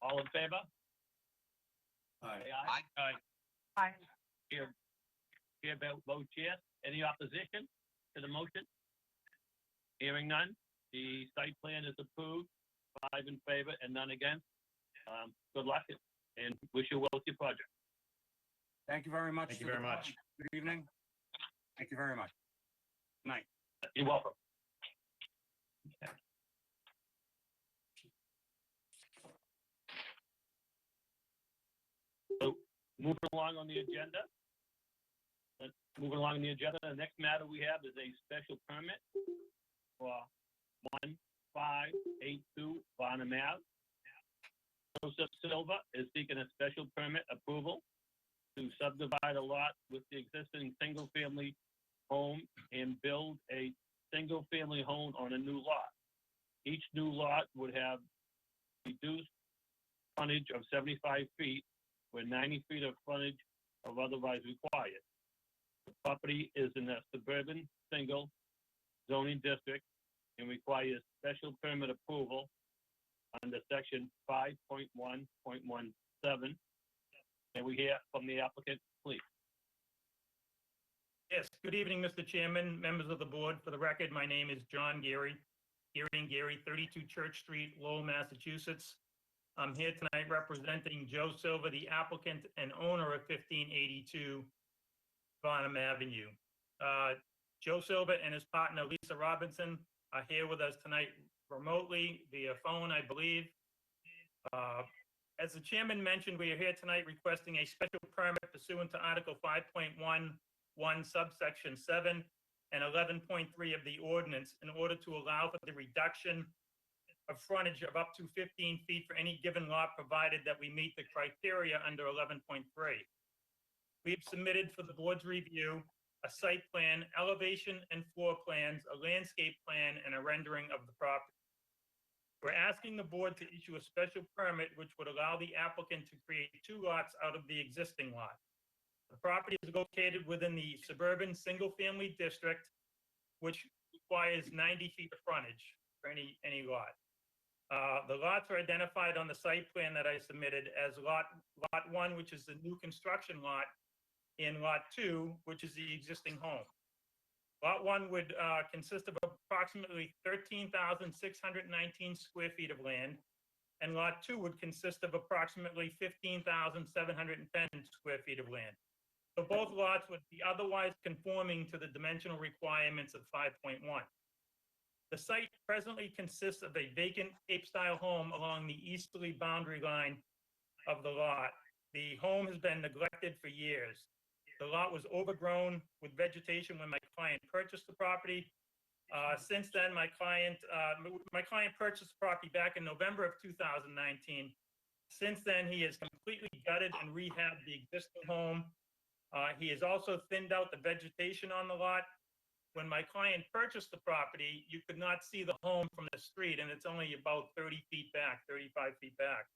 All in favor? Aye. Say aye. Aye. Aye. Chair votes yes. Any opposition to the motion? Hearing none, the site plan is approved, 5 in favor and none against. Good luck and wish you well with your project. Thank you very much. Thank you to the very board. much. Good evening. Thank you very much. Good night. You're welcome. Okay. So moving along on the agenda. Moving along the agenda, the next matter we have is a special permit for 1582 Barnum Ave. Joseph Silva is seeking a special permit approval to subdivide a lot with the existing single-family home and build a single-family home on a new lot. Each new lot would have reduced frontage of 75 feet, where 90 feet of frontage are otherwise required. The property is in a suburban single zoning district and requires special permit approval under section 5.1.17. And we hear from the applicant, please. Yes, good evening, Mr. Chairman, members of the board. For the record, my name is John Gary, 32 Church Street, Lowell, Massachusetts. I'm here tonight representing Joe Silva, the applicant and owner of 1582 Barnum Avenue. Joe Silva and his partner Lisa Robinson are here with us tonight remotely via phone, I believe. As the chairman mentioned, we are here tonight requesting a special permit pursuant to Article 5.11 subsection 7 and 11.3 of the ordinance in order to allow for the reduction of frontage of up to 15 feet for any given lot, provided that we meet the criteria under 11.3. We've submitted for the board's review a site plan, elevation and floor plans, a landscape plan, and a rendering of the property. We're asking the board to issue a special permit which would allow the applicant to create 2 lots out of the existing lot. The property is located within the suburban single-family district, which requires 90 feet of frontage for any lot. The lots are identified on the site plan that I submitted as lot 1, which is the new construction lot, and lot 2, which is the existing home. Lot 1 would consist of approximately 13,619 square feet of land, and lot 2 would consist of approximately 15,710 square feet of land. So both lots would be otherwise conforming to the dimensional requirements of 5.1. The site presently consists of a vacant Cape-style home along the easterly boundary line of the lot. The home has been neglected for years. The lot was overgrown with vegetation when my client purchased the property. Since then, my client purchased the property back in November of 2019. Since then, he has completely gutted and rehabbed the existing home. He has also thinned out the vegetation on the lot. When my client purchased the property, you could not see the home from the street, and it's only about 30 feet back, 35 feet back.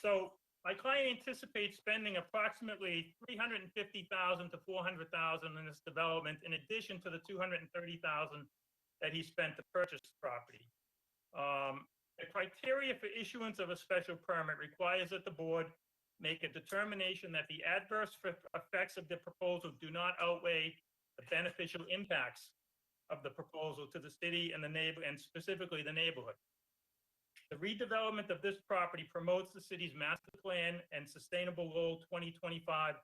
So my client anticipates spending approximately $350,000 to $400,000 in this development, in addition to the $230,000 that he spent to purchase the property. The criteria for issuance of a special permit requires that the board make a determination that the adverse effects of the proposal do not outweigh the beneficial impacts of the proposal to the city and the neighbor, and specifically the neighborhood. The redevelopment of this property promotes the city's master plan and sustainable goal 2025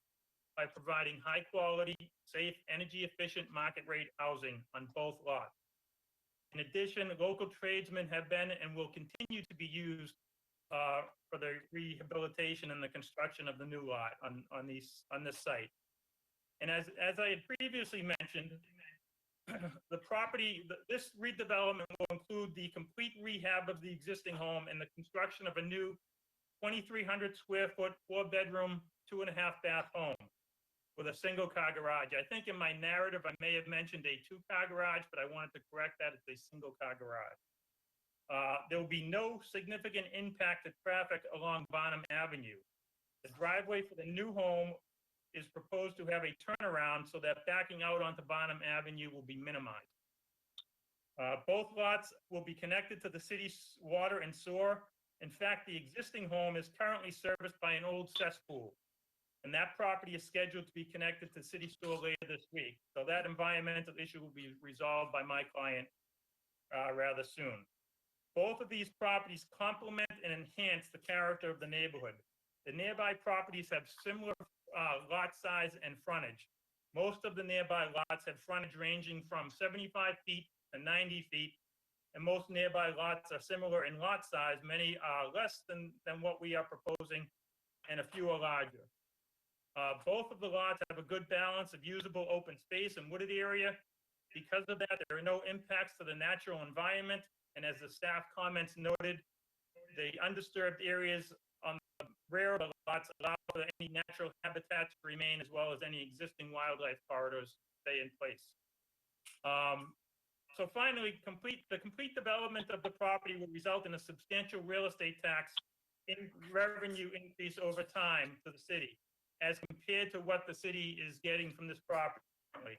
by providing high quality, safe, energy efficient market rate housing on both lots. In addition, local tradesmen have been and will continue to be used for the rehabilitation and the construction of the new lot on this site. And as I had previously mentioned, this redevelopment will include the complete rehab of the existing home and the construction of a new 2,300 square foot, 4-bedroom, 2.5-bath home with a single car garage. I think in my narrative, I may have mentioned a 2-car garage, but I wanted to correct that. It's a single car garage. There will be no significant impact to traffic along Bonham Avenue. The driveway for the new home is proposed to have a turnaround so that backing out onto Bonham Avenue will be minimized. Both lots will be connected to the city's water and sewer. In fact, the existing home is currently serviced by an old cesspool, and that property is scheduled to be connected to city sewer later this week. So that environmental issue will be resolved by my client rather soon. Both of these properties complement and enhance the character of the neighborhood. The nearby properties have similar lot size and frontage. Most of the nearby lots have frontage ranging from 75 feet to 90 feet, and most nearby lots are similar in lot size. Many are less than what we are proposing, and a few are larger. Both of the lots have a good balance of usable open space and wooded area. Because of that, there are no impacts to the natural environment, and as the staff comments noted, the undisturbed areas on the rear of the lots allow for any natural habitat to remain, as well as any existing wildlife corridors stay in place. So finally, the complete development of the property will result in a substantial real estate tax revenue increase over time to the city, as compared to what the city is getting from this property.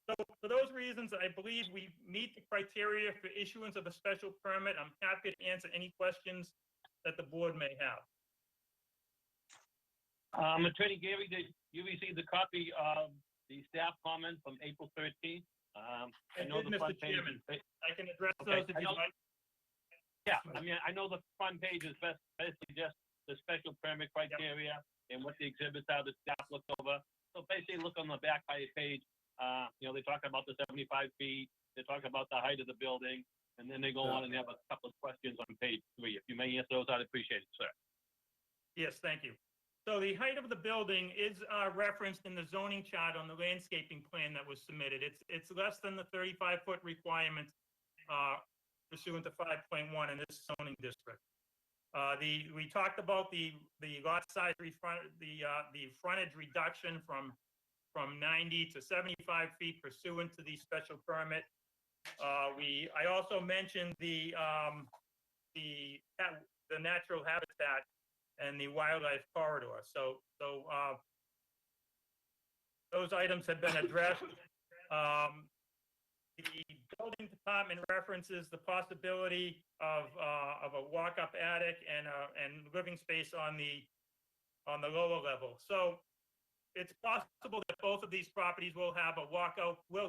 So for those reasons, I believe we meet the criteria for issuance of a special permit. I'm happy to answer any questions that the board may have. Attorney Gary, did you receive the copy of the staff comment from April 13th? I know the front page. I can address Okay. those if you like. Yeah, I mean, I know the front page is basically just the special permit criteria and what the exhibits are the staff looked over. So basically, look on the back page. They talk about the 75 feet. They talk about the height of the building, and then they go on and have a couple of questions on page 3. If you may answer those, I'd appreciate it, sir. Yes, thank you. So the height of the building is referenced in the zoning chart on the landscaping plan that was submitted. It's less than the 35-foot requirement pursuant to 5.1 in this zoning district. We talked about the lot size the frontage reduction from 90 to 75 feet pursuant to the special permit. I also mentioned the natural habitat and the wildlife corridor. So those items have been addressed. The building department references the possibility of a walk-up attic and living space on the lower level. So it's possible that both of these properties will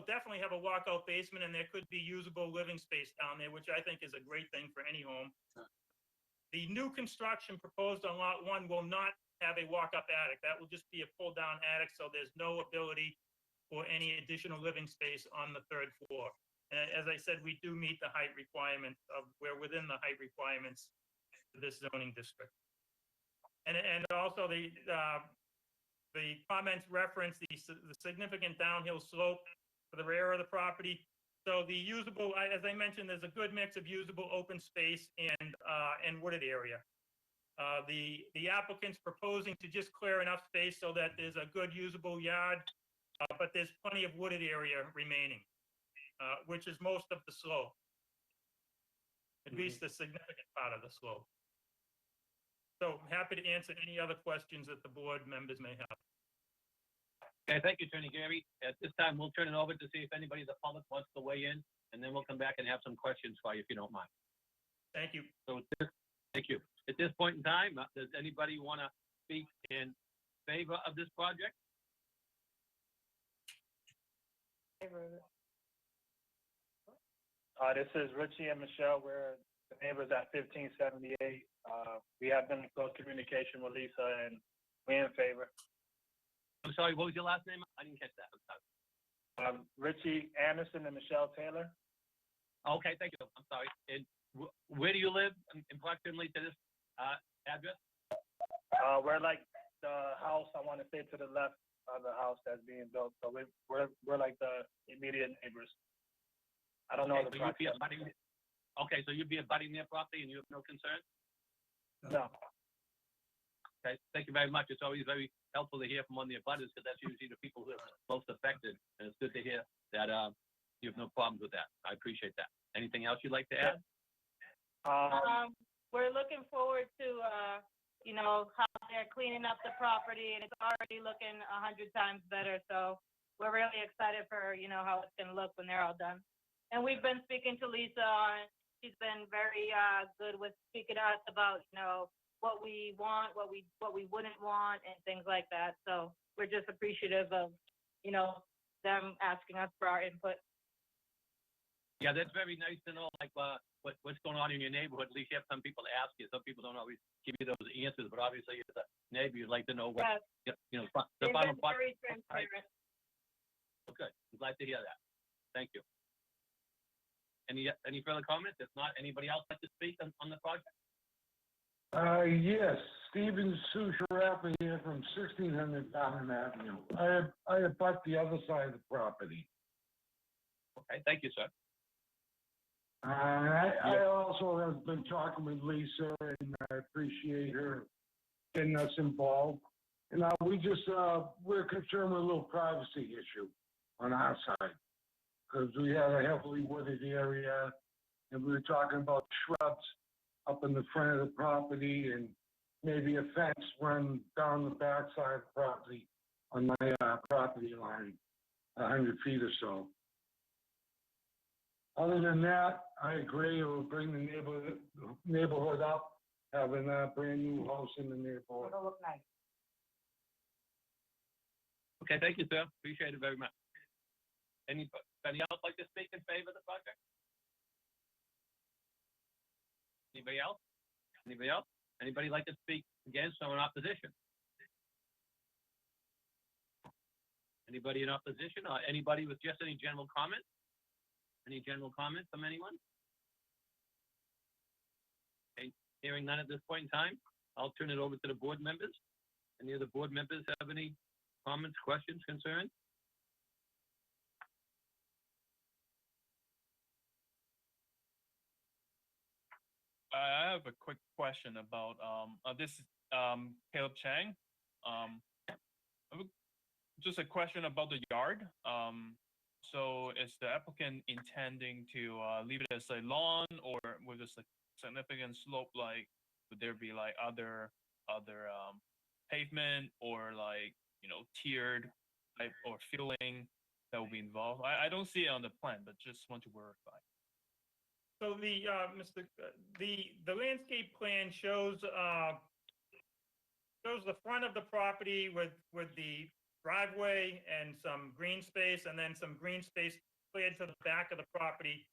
definitely have a walkout basement, and there could be usable living space down there, which I think is a great thing for any home. The new construction proposed on Lot 1 will not have a walk-up attic. That will just be a pull-down attic, so there's no ability for any additional living space on the 3rd floor. And as I said, we do meet the height requirements we're within the height requirements for this zoning district. And also the comments reference the significant downhill slope for the rear of the property. So the usable, as I mentioned, there's a good mix of usable open space and wooded area. The applicant's proposing to just clear enough space so that there's a good usable yard, but there's plenty of wooded area remaining, which is most of the slope, at least a significant part of the slope. So happy to answer any other questions that the board members may have. Okay, thank you, Attorney Gary. At this time, we'll turn it over to see if anybody in the public wants to weigh in, and then we'll come back and have some questions for you, if you don't mind. Thank you. So, thank you. At this point in time, does anybody want to speak in favor of this project? This is Richie and Michelle. We're the neighbors at 1578. We have been in close communication with Lisa, and we're in favor. I'm sorry, what was your last name? I didn't catch that. I'm sorry. Richie Anderson and Michelle Taylor. Okay, thank you. I'm sorry. And where do you live in proximity to this address? We're like the house, I want to say, to the left of the house that's being built. So we're like the immediate neighbors. I don't know the proximity. Okay, so you'd be abutting their property and you have no concern? No. Okay, thank you very much. It's always very helpful to hear from one of the abutters because that's usually the people who are most affected. And it's good to hear that you have no problems with that. I appreciate that. Anything else you'd like to add? We're looking forward to, how they're cleaning up the property, and it's already looking 100 times better. So we're really excited for, how it's gonna look when they're all done. And we've been speaking to Lisa, and she's been very good with speaking to us about, what we want, what we wouldn't want, and things like that. So we're just appreciative of, them asking us for our input. Yeah, that's very nice to know, like, what's going on in your neighborhood. At least you have some people to ask you. Some people don't always give you those answers, but obviously as a neighbor, you'd like to know what, Yes, the they've final been product. very transparent. Okay, I'm glad to hear that. Thank you. Any further comments? If not, anybody else like to speak on the project? Yes, Stephen Susharapa here from 1600 Downham Avenue. I abut the other side of the property. Okay, thank you, sir. I also have been talking with Lisa, and I appreciate her getting us involved. And we're concerned with a little privacy issue on our side, because we have a heavily wooded area, and we were talking about shrubs up in the front of the property and maybe a fence run down the back side of the property on my property line, 100 feet or so. Other than that, I agree, it will bring the neighborhood up, having a brand new house in the neighborhood. It'll look nice. Okay, thank you, sir. Appreciate it very much. Anybody else like to speak in favor of the project? Anybody else? Anybody else? Anybody like to speak against or in opposition? Anybody in opposition or anybody with just any general comment? Any general comment from anyone? Okay, hearing none at this point in time, I'll turn it over to the board members. Any of the board members have any comments, questions, concerns? I have a quick question about this is Caleb Chang. Just a question about the yard. So is the applicant intending to leave it as a lawn, or with a significant slope? Like, would there be like other pavement or like tiered type or filling that will be involved? I don't see it on the plan, but just want to verify. So the the landscape plan shows the front of the property with the driveway and some green space, and then some green space cleared to the back of the property.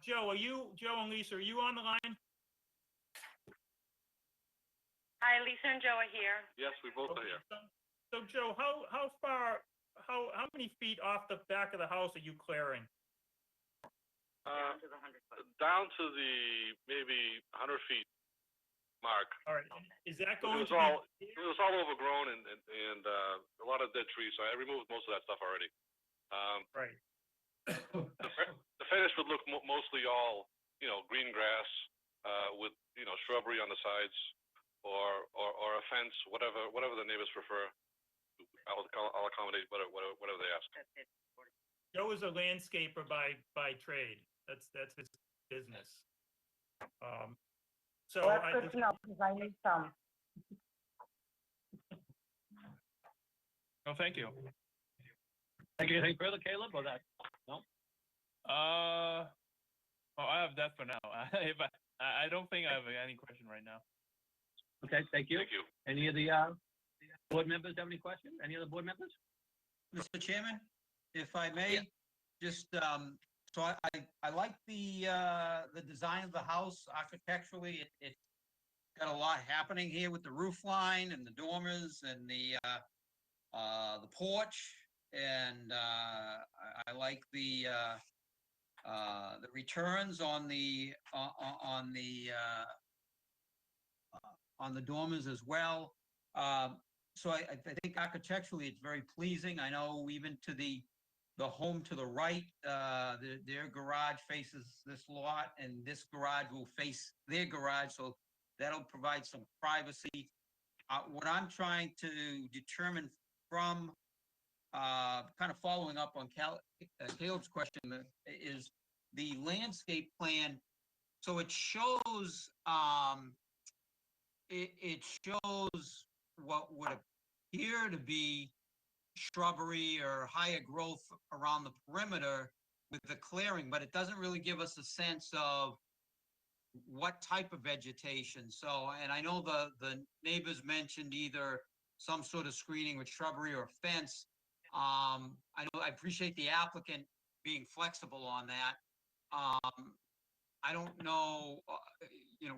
Joe and Lisa, are you on the line? Hi, Lisa and Joe are here. Yes, we both are here. So Joe, how many feet off the back of the house are you clearing? Down to the maybe 100 feet mark. All right. Is that It going was to all be? it was all overgrown and a lot of dead trees. So I removed most of that stuff already. Right. The finish would look mostly all green grass with shrubbery on the sides or a fence, whatever the neighbors prefer. I'll accommodate whatever they ask. Joe is a landscaper by trade. That's his business. So Well, that's good to know, because I need some. Oh, thank you. Anything further, Caleb, or that? No? I have that for now. I don't think I have any question right now. Okay, thank you. Thank you. Any of the board members have any questions? Any other board members? Mr. Chairman, if I may, just, so I like the design of the house architecturally. It's got a lot happening here with the roof line and the dormers and the porch. And I like the returns on the dormers as well. So I think architecturally it's very pleasing. I know even to the home to the right, their garage faces this lot, and this garage will face their garage, so that'll provide some privacy. what I'm trying to determine from, kind of following up on Caleb's question, is the landscape plan. So it shows, it shows what would appear to be shrubbery or higher growth around the perimeter with the clearing, but it doesn't really give us a sense of what type of vegetation. So, and I know the neighbors mentioned either some sort of screening with shrubbery or fence. I appreciate the applicant being flexible on that. I don't know,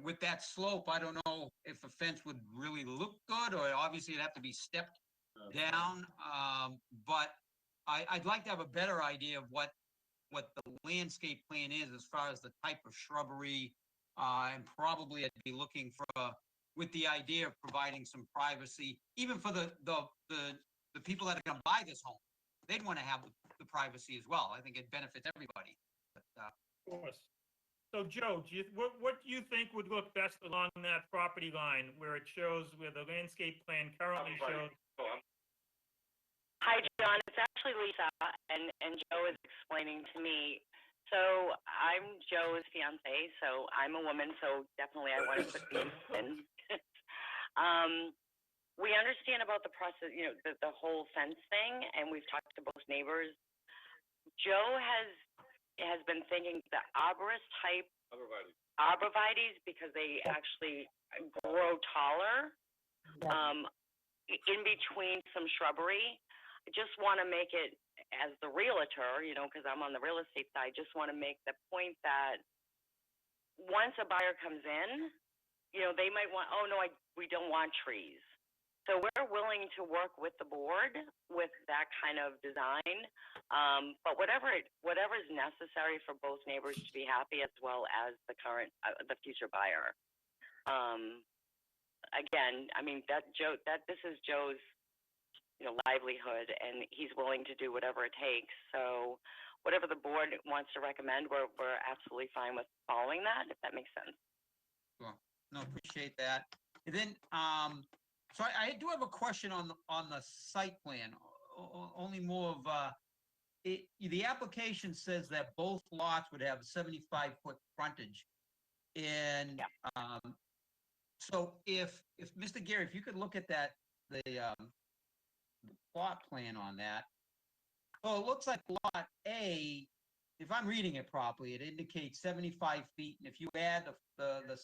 with that slope, I don't know if a fence would really look good, or obviously it'd have to be stepped down. But I'd like to have a better idea of what the landscape plan is as far as the type of shrubbery. And probably I'd be looking for, with the idea of providing some privacy, even for the people that are gonna buy this home. They'd want to have the privacy as well. I think it benefits everybody. But, Of course. So Joe, what do you think would look best along that property line where it shows, where the landscape plan currently shows? Hi, John. It's actually Lisa, and Joe is explaining to me. So I'm Joe's fiance, so I'm a woman, so definitely I want to put these in. We understand about the process, the whole fence thing, and we've talked to both neighbors. Joe has been thinking the arborist type arborvitaes, because they actually grow taller in between some shrubbery. I just want to make it, as the realtor, because I'm on the real estate side, just want to make the point that once a buyer comes in, they might want, oh no, we don't want trees. So we're willing to work with the board with that kind of design, but whatever is necessary for both neighbors to be happy, as well as the future buyer. Again, I mean this is Joe's, livelihood, and he's willing to do whatever it takes. So whatever the board wants to recommend, we're absolutely fine with following that, if that makes sense. Sure. No, appreciate that. And then, so I do have a question on the site plan. Only more of the application says that both lots would have 75-foot frontage, and so if Mr. Gary, if you could look at that, the plot plan on that. So it looks like lot A, if I'm reading it properly, it indicates 75 feet, and if you add the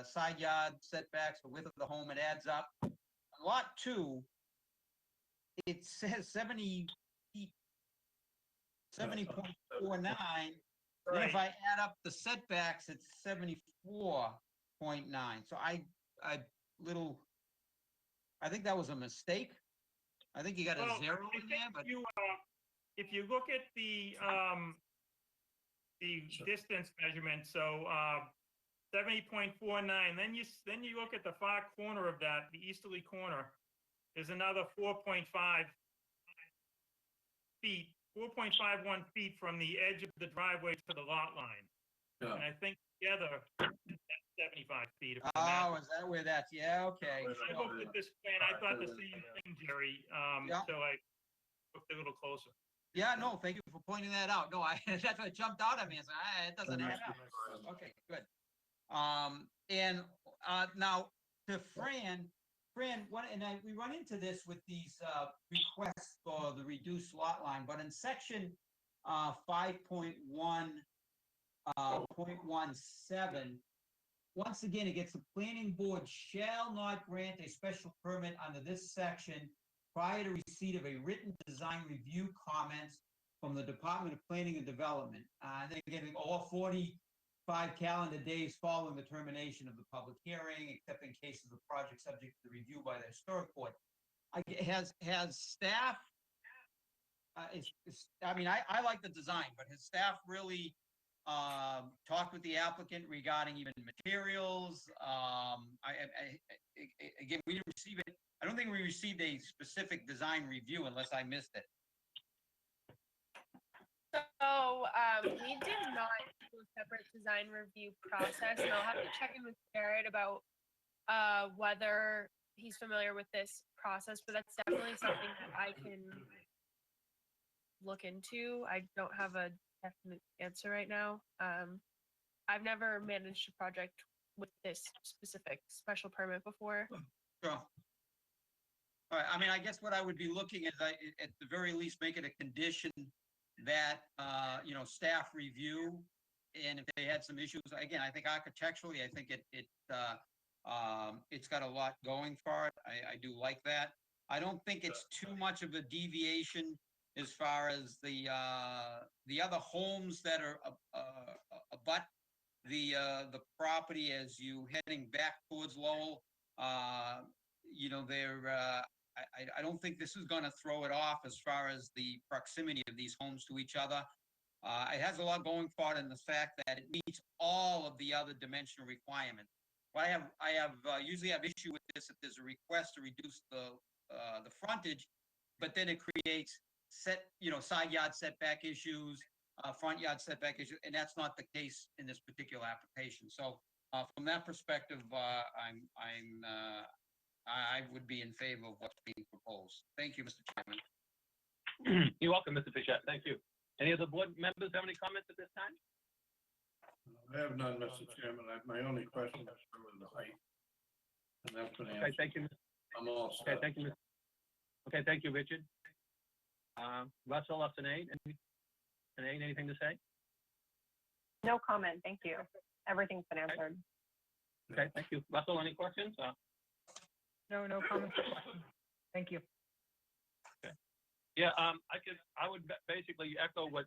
side yard setbacks, the width of the home, it adds up. Lot 2, it says 70 feet, 70.49. Then if I add up the setbacks, it's 74.9. So I think that was a mistake. I think you got a zero in there, but If you look at the distance measurement, so 70.49, then you look at the far corner of that, the easterly corner, there's another 4.5 feet, 4.51 feet from the edge of the driveway to the lot line. Yeah. And I think together, that's 75 feet. oh, is that where that's, yeah, okay. When I looked at this plan, I thought the same thing, Jerry. Yeah. So I looked a little closer. Yeah, no, thank you for pointing that out. No, that's what jumped out at me. I said, it doesn't add up. Okay, good. And now to Fran, we run into this with these requests for the reduced lot line, but in section 5.1.17, once again, it gets the planning board shall not grant a special permit under this section prior to receipt of a written design review comments from the Department of Planning and Development. They're giving all 45 calendar days following the termination of the public hearing, except in cases of project subject to review by the historic court. Has staff, I mean, I like the design, but has staff really talked with the applicant regarding even materials? Again, we didn't receive it. I don't think we received a specific design review unless I missed it. So we did not do a separate design review process, and I'll have to check in with Jared about whether he's familiar with this process, but that's definitely something that I can look into. I don't have a definite answer right now. I've never managed a project with this specific special permit before. Sure. All right, I mean, I guess what I would be looking at, at the very least, make it a condition that, staff review. And if they had some issues, again, I think architecturally, I think it's got a lot going for it. I do like that. I don't think it's too much of a deviation as far as the other homes that are abut the property as you heading back towards Lowell. I don't think this is going to throw it off as far as the proximity of these homes to each other. It has a lot going for it in the fact that it meets all of the other dimensional requirements. I usually have issue with this if there's a request to reduce the frontage, but then it creates side yard setback issues, front yard setback issues, and that's not the case in this particular application. So from that perspective, I would be in favor of what's being proposed. Thank you, Mr. Chairman. You're welcome, Mr. Fischett. Thank you. Any other board members have any comments at this time? I have none, Mr. Chairman. My only question is with the height. And that's been Okay, answered. thank you. I'm all Okay, set. thank you. Okay, thank you, Richard. Russell, or Sinead, anything to say? No comment, thank you. Everything's been answered. Okay, thank you. Russell, any questions? No comments or questions. Thank you. Yeah, I would basically echo what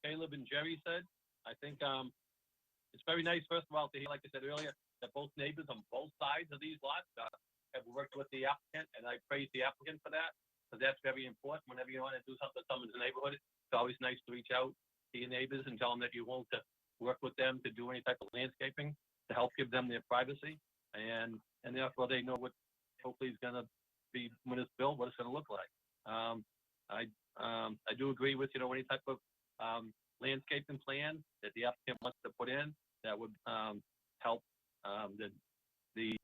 Caleb and Jerry said. I think it's very nice, first of all, to hear, like I said earlier, that both neighbors on both sides of these lots have worked with the applicant, and I praise the applicant for that, because that's very important. Whenever you want to do something in someone's neighborhood, it's always nice to reach out to your neighbors and tell them that you're willing to work with them to do any type of landscaping to help give them their privacy, and therefore they know what hopefully is going to be, when it's built, what it's going to look like. I do agree with, any type of landscaping plan that the applicant wants to put in that would help the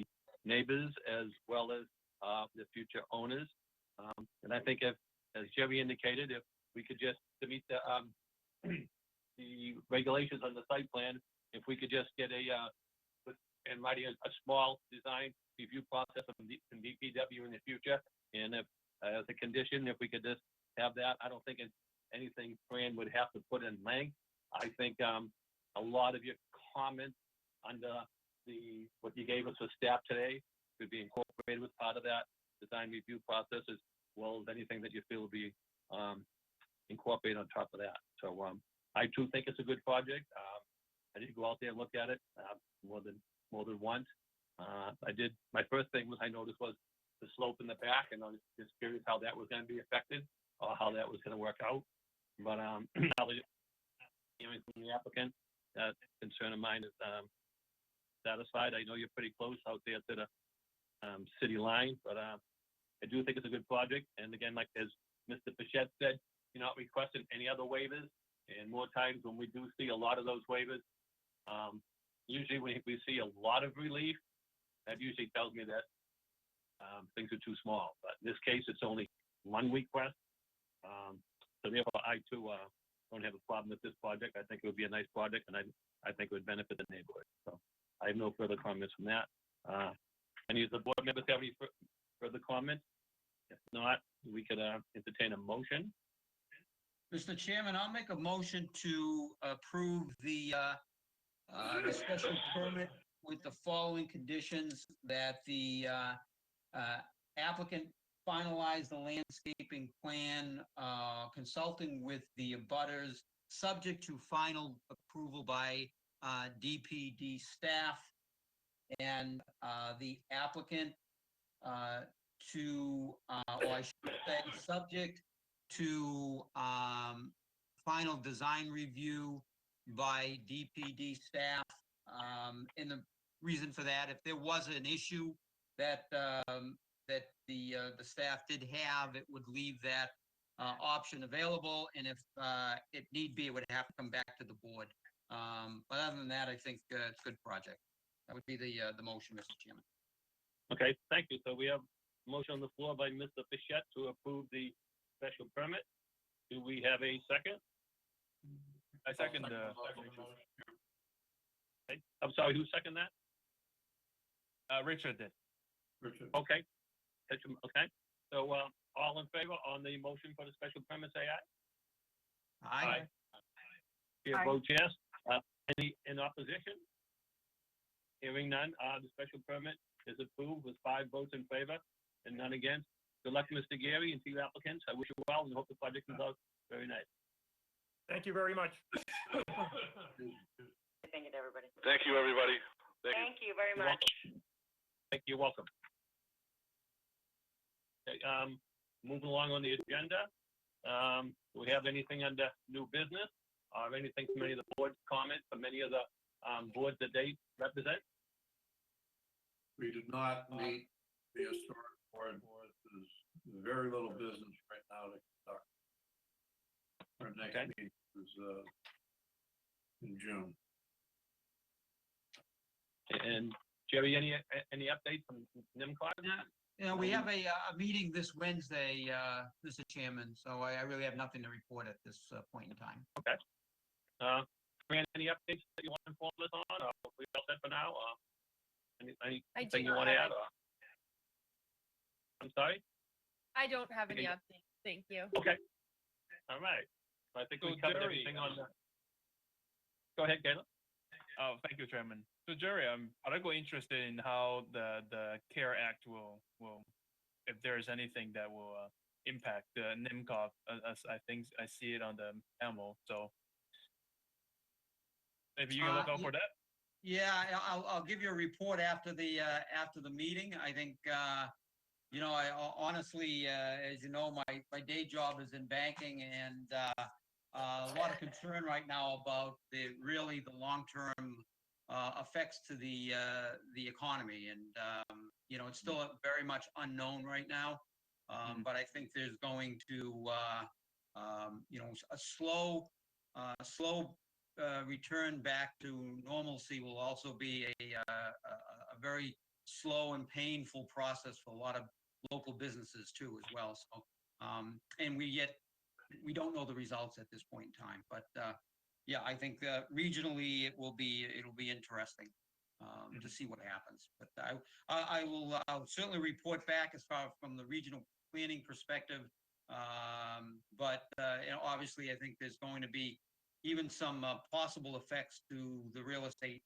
neighbors as well as the future owners. And I think, if, as Jerry indicated, if we could just, to meet the regulations on the site plan, if we could just get and writing a small design review process from DPW in the future, and if as a condition, if we could just have that, I don't think anything Fran would have to put in length. I think a lot of your comments under what you gave us for staff today could be incorporated as part of that design review process, as well as anything that you feel will be incorporated on top of that. So I too think it's a good project. I did go out there and look at it more than once. My first thing I noticed was the slope in the back, and I was just curious how that was going to be affected or how that was going to work out. But now that hearing from the applicant, that concern of mine is satisfied. I know you're pretty close out there to the city line, but I do think it's a good project. And again, like as Mr. Fischett said, you're not requesting any other waivers. And more times when we do see a lot of those waivers, usually when we see a lot of relief, that usually tells me that things are too small. But in this case, it's only one request. So therefore, I too don't have a problem with this project. I think it would be a nice project, and I think it would benefit the neighborhood. So I have no further comments from that. Any of the board members have any further comments? If not, we could entertain a motion. Mr. Chairman, I'll make a motion to approve the special permit with the following conditions: that the applicant finalize the landscaping plan, consulting with the abutters, subject to final approval by DPD staff, and the applicant or I should say, subject to final design review by DPD staff. And the reason for that, if there was an issue that the staff did have, it would leave that option available, and if it need be, it would have to come back to the board. But other than that, I think it's a good project. That would be the motion, Mr. Chairman. Okay, thank you. So we have a motion on the floor by Mr. Fischett to approve the special permit. Do we have a second? I second the. Okay. I'm sorry, who seconded that? Richard did. Richard. Okay. Okay. So, all in favor on the motion for the special permit, say aye. Aye. Chair Aye. votes yes. Any in opposition? Hearing none, the special permit is approved with 5 votes in favor and none against. Good luck, Mr. Gary, and to you applicants. I wish you well and hope the project comes out very nice. Thank you very much. Thank you to everybody. Thank you, everybody. Thank you. Thank you very You're much. Thank you. You're welcome. Okay, moving along on the agenda. Do we have anything under new business or anything from any of the board's comments from any of the boards that they represent? We did not meet the historic board. There's very little business right now to conduct. Our next Okay. meeting is in June. And Jerry, any updates from NIMCOG? You know, we have a meeting this Wednesday, Mr. Chairman, so I really have nothing to report at this point in time. Okay. Fran, any updates that you want to inform us on? Or we all set for now? Anything you not want to have add? I'm sorry? I don't have any Okay. updates. Thank you. Okay. All right. I think we So, covered Jerry, everything on the. Go ahead, Caleb. Oh, thank you, Chairman. So Jerry, I'm particularly interested in how the CARE Act will if there is anything that will impact the NIMCOG as I think I see it on the memo. So maybe you can look out for that. Yeah, I'll give you a report after the meeting. I think, you know, honestly, as you know, my day job is in banking and a lot of concern right now about the long-term effects to the economy. And, you know, it's still very much unknown right now. But I think there's going to, you know, a slow return back to normalcy will also be a very slow and painful process for a lot of local businesses too as well. So, and we don't know the results at this point in time, but yeah, I think regionally it'll be interesting to see what happens. But I'll certainly report back as far from the regional planning perspective. But you know, obviously, I think there's going to be even some possible effects to the real estate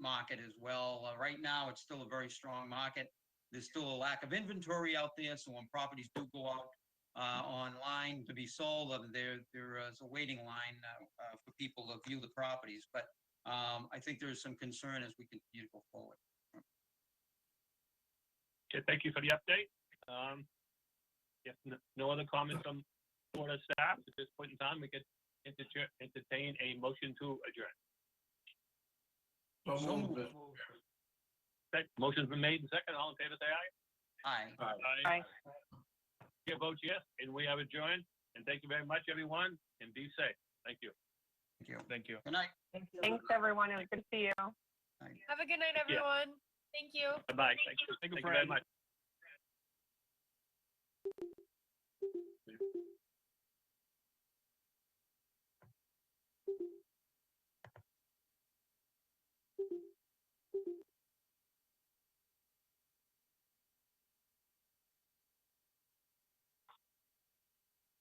market as well. Right now, it's still a very strong market. There's still a lack of inventory out there, so when properties do go out online to be sold, there is a waiting line for people to view the properties. But I think there's some concern as we continue to go forward. Okay, thank you for the update. If no other comments from board or staff at this point in time, we could entertain a motion to adjourn. So moved. Okay, motion's been made and second. All in favor, say aye. Aye. Aye. Chair votes yes, and we have adjourned. And thank you very much, everyone, and be safe. Thank you. Thank you. Thank you. Good night. Thanks, everyone. It was good to see you. Have a good night, Yeah. everyone. Thank you. Bye-bye. Thank you very much.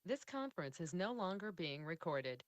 This conference is no longer being recorded.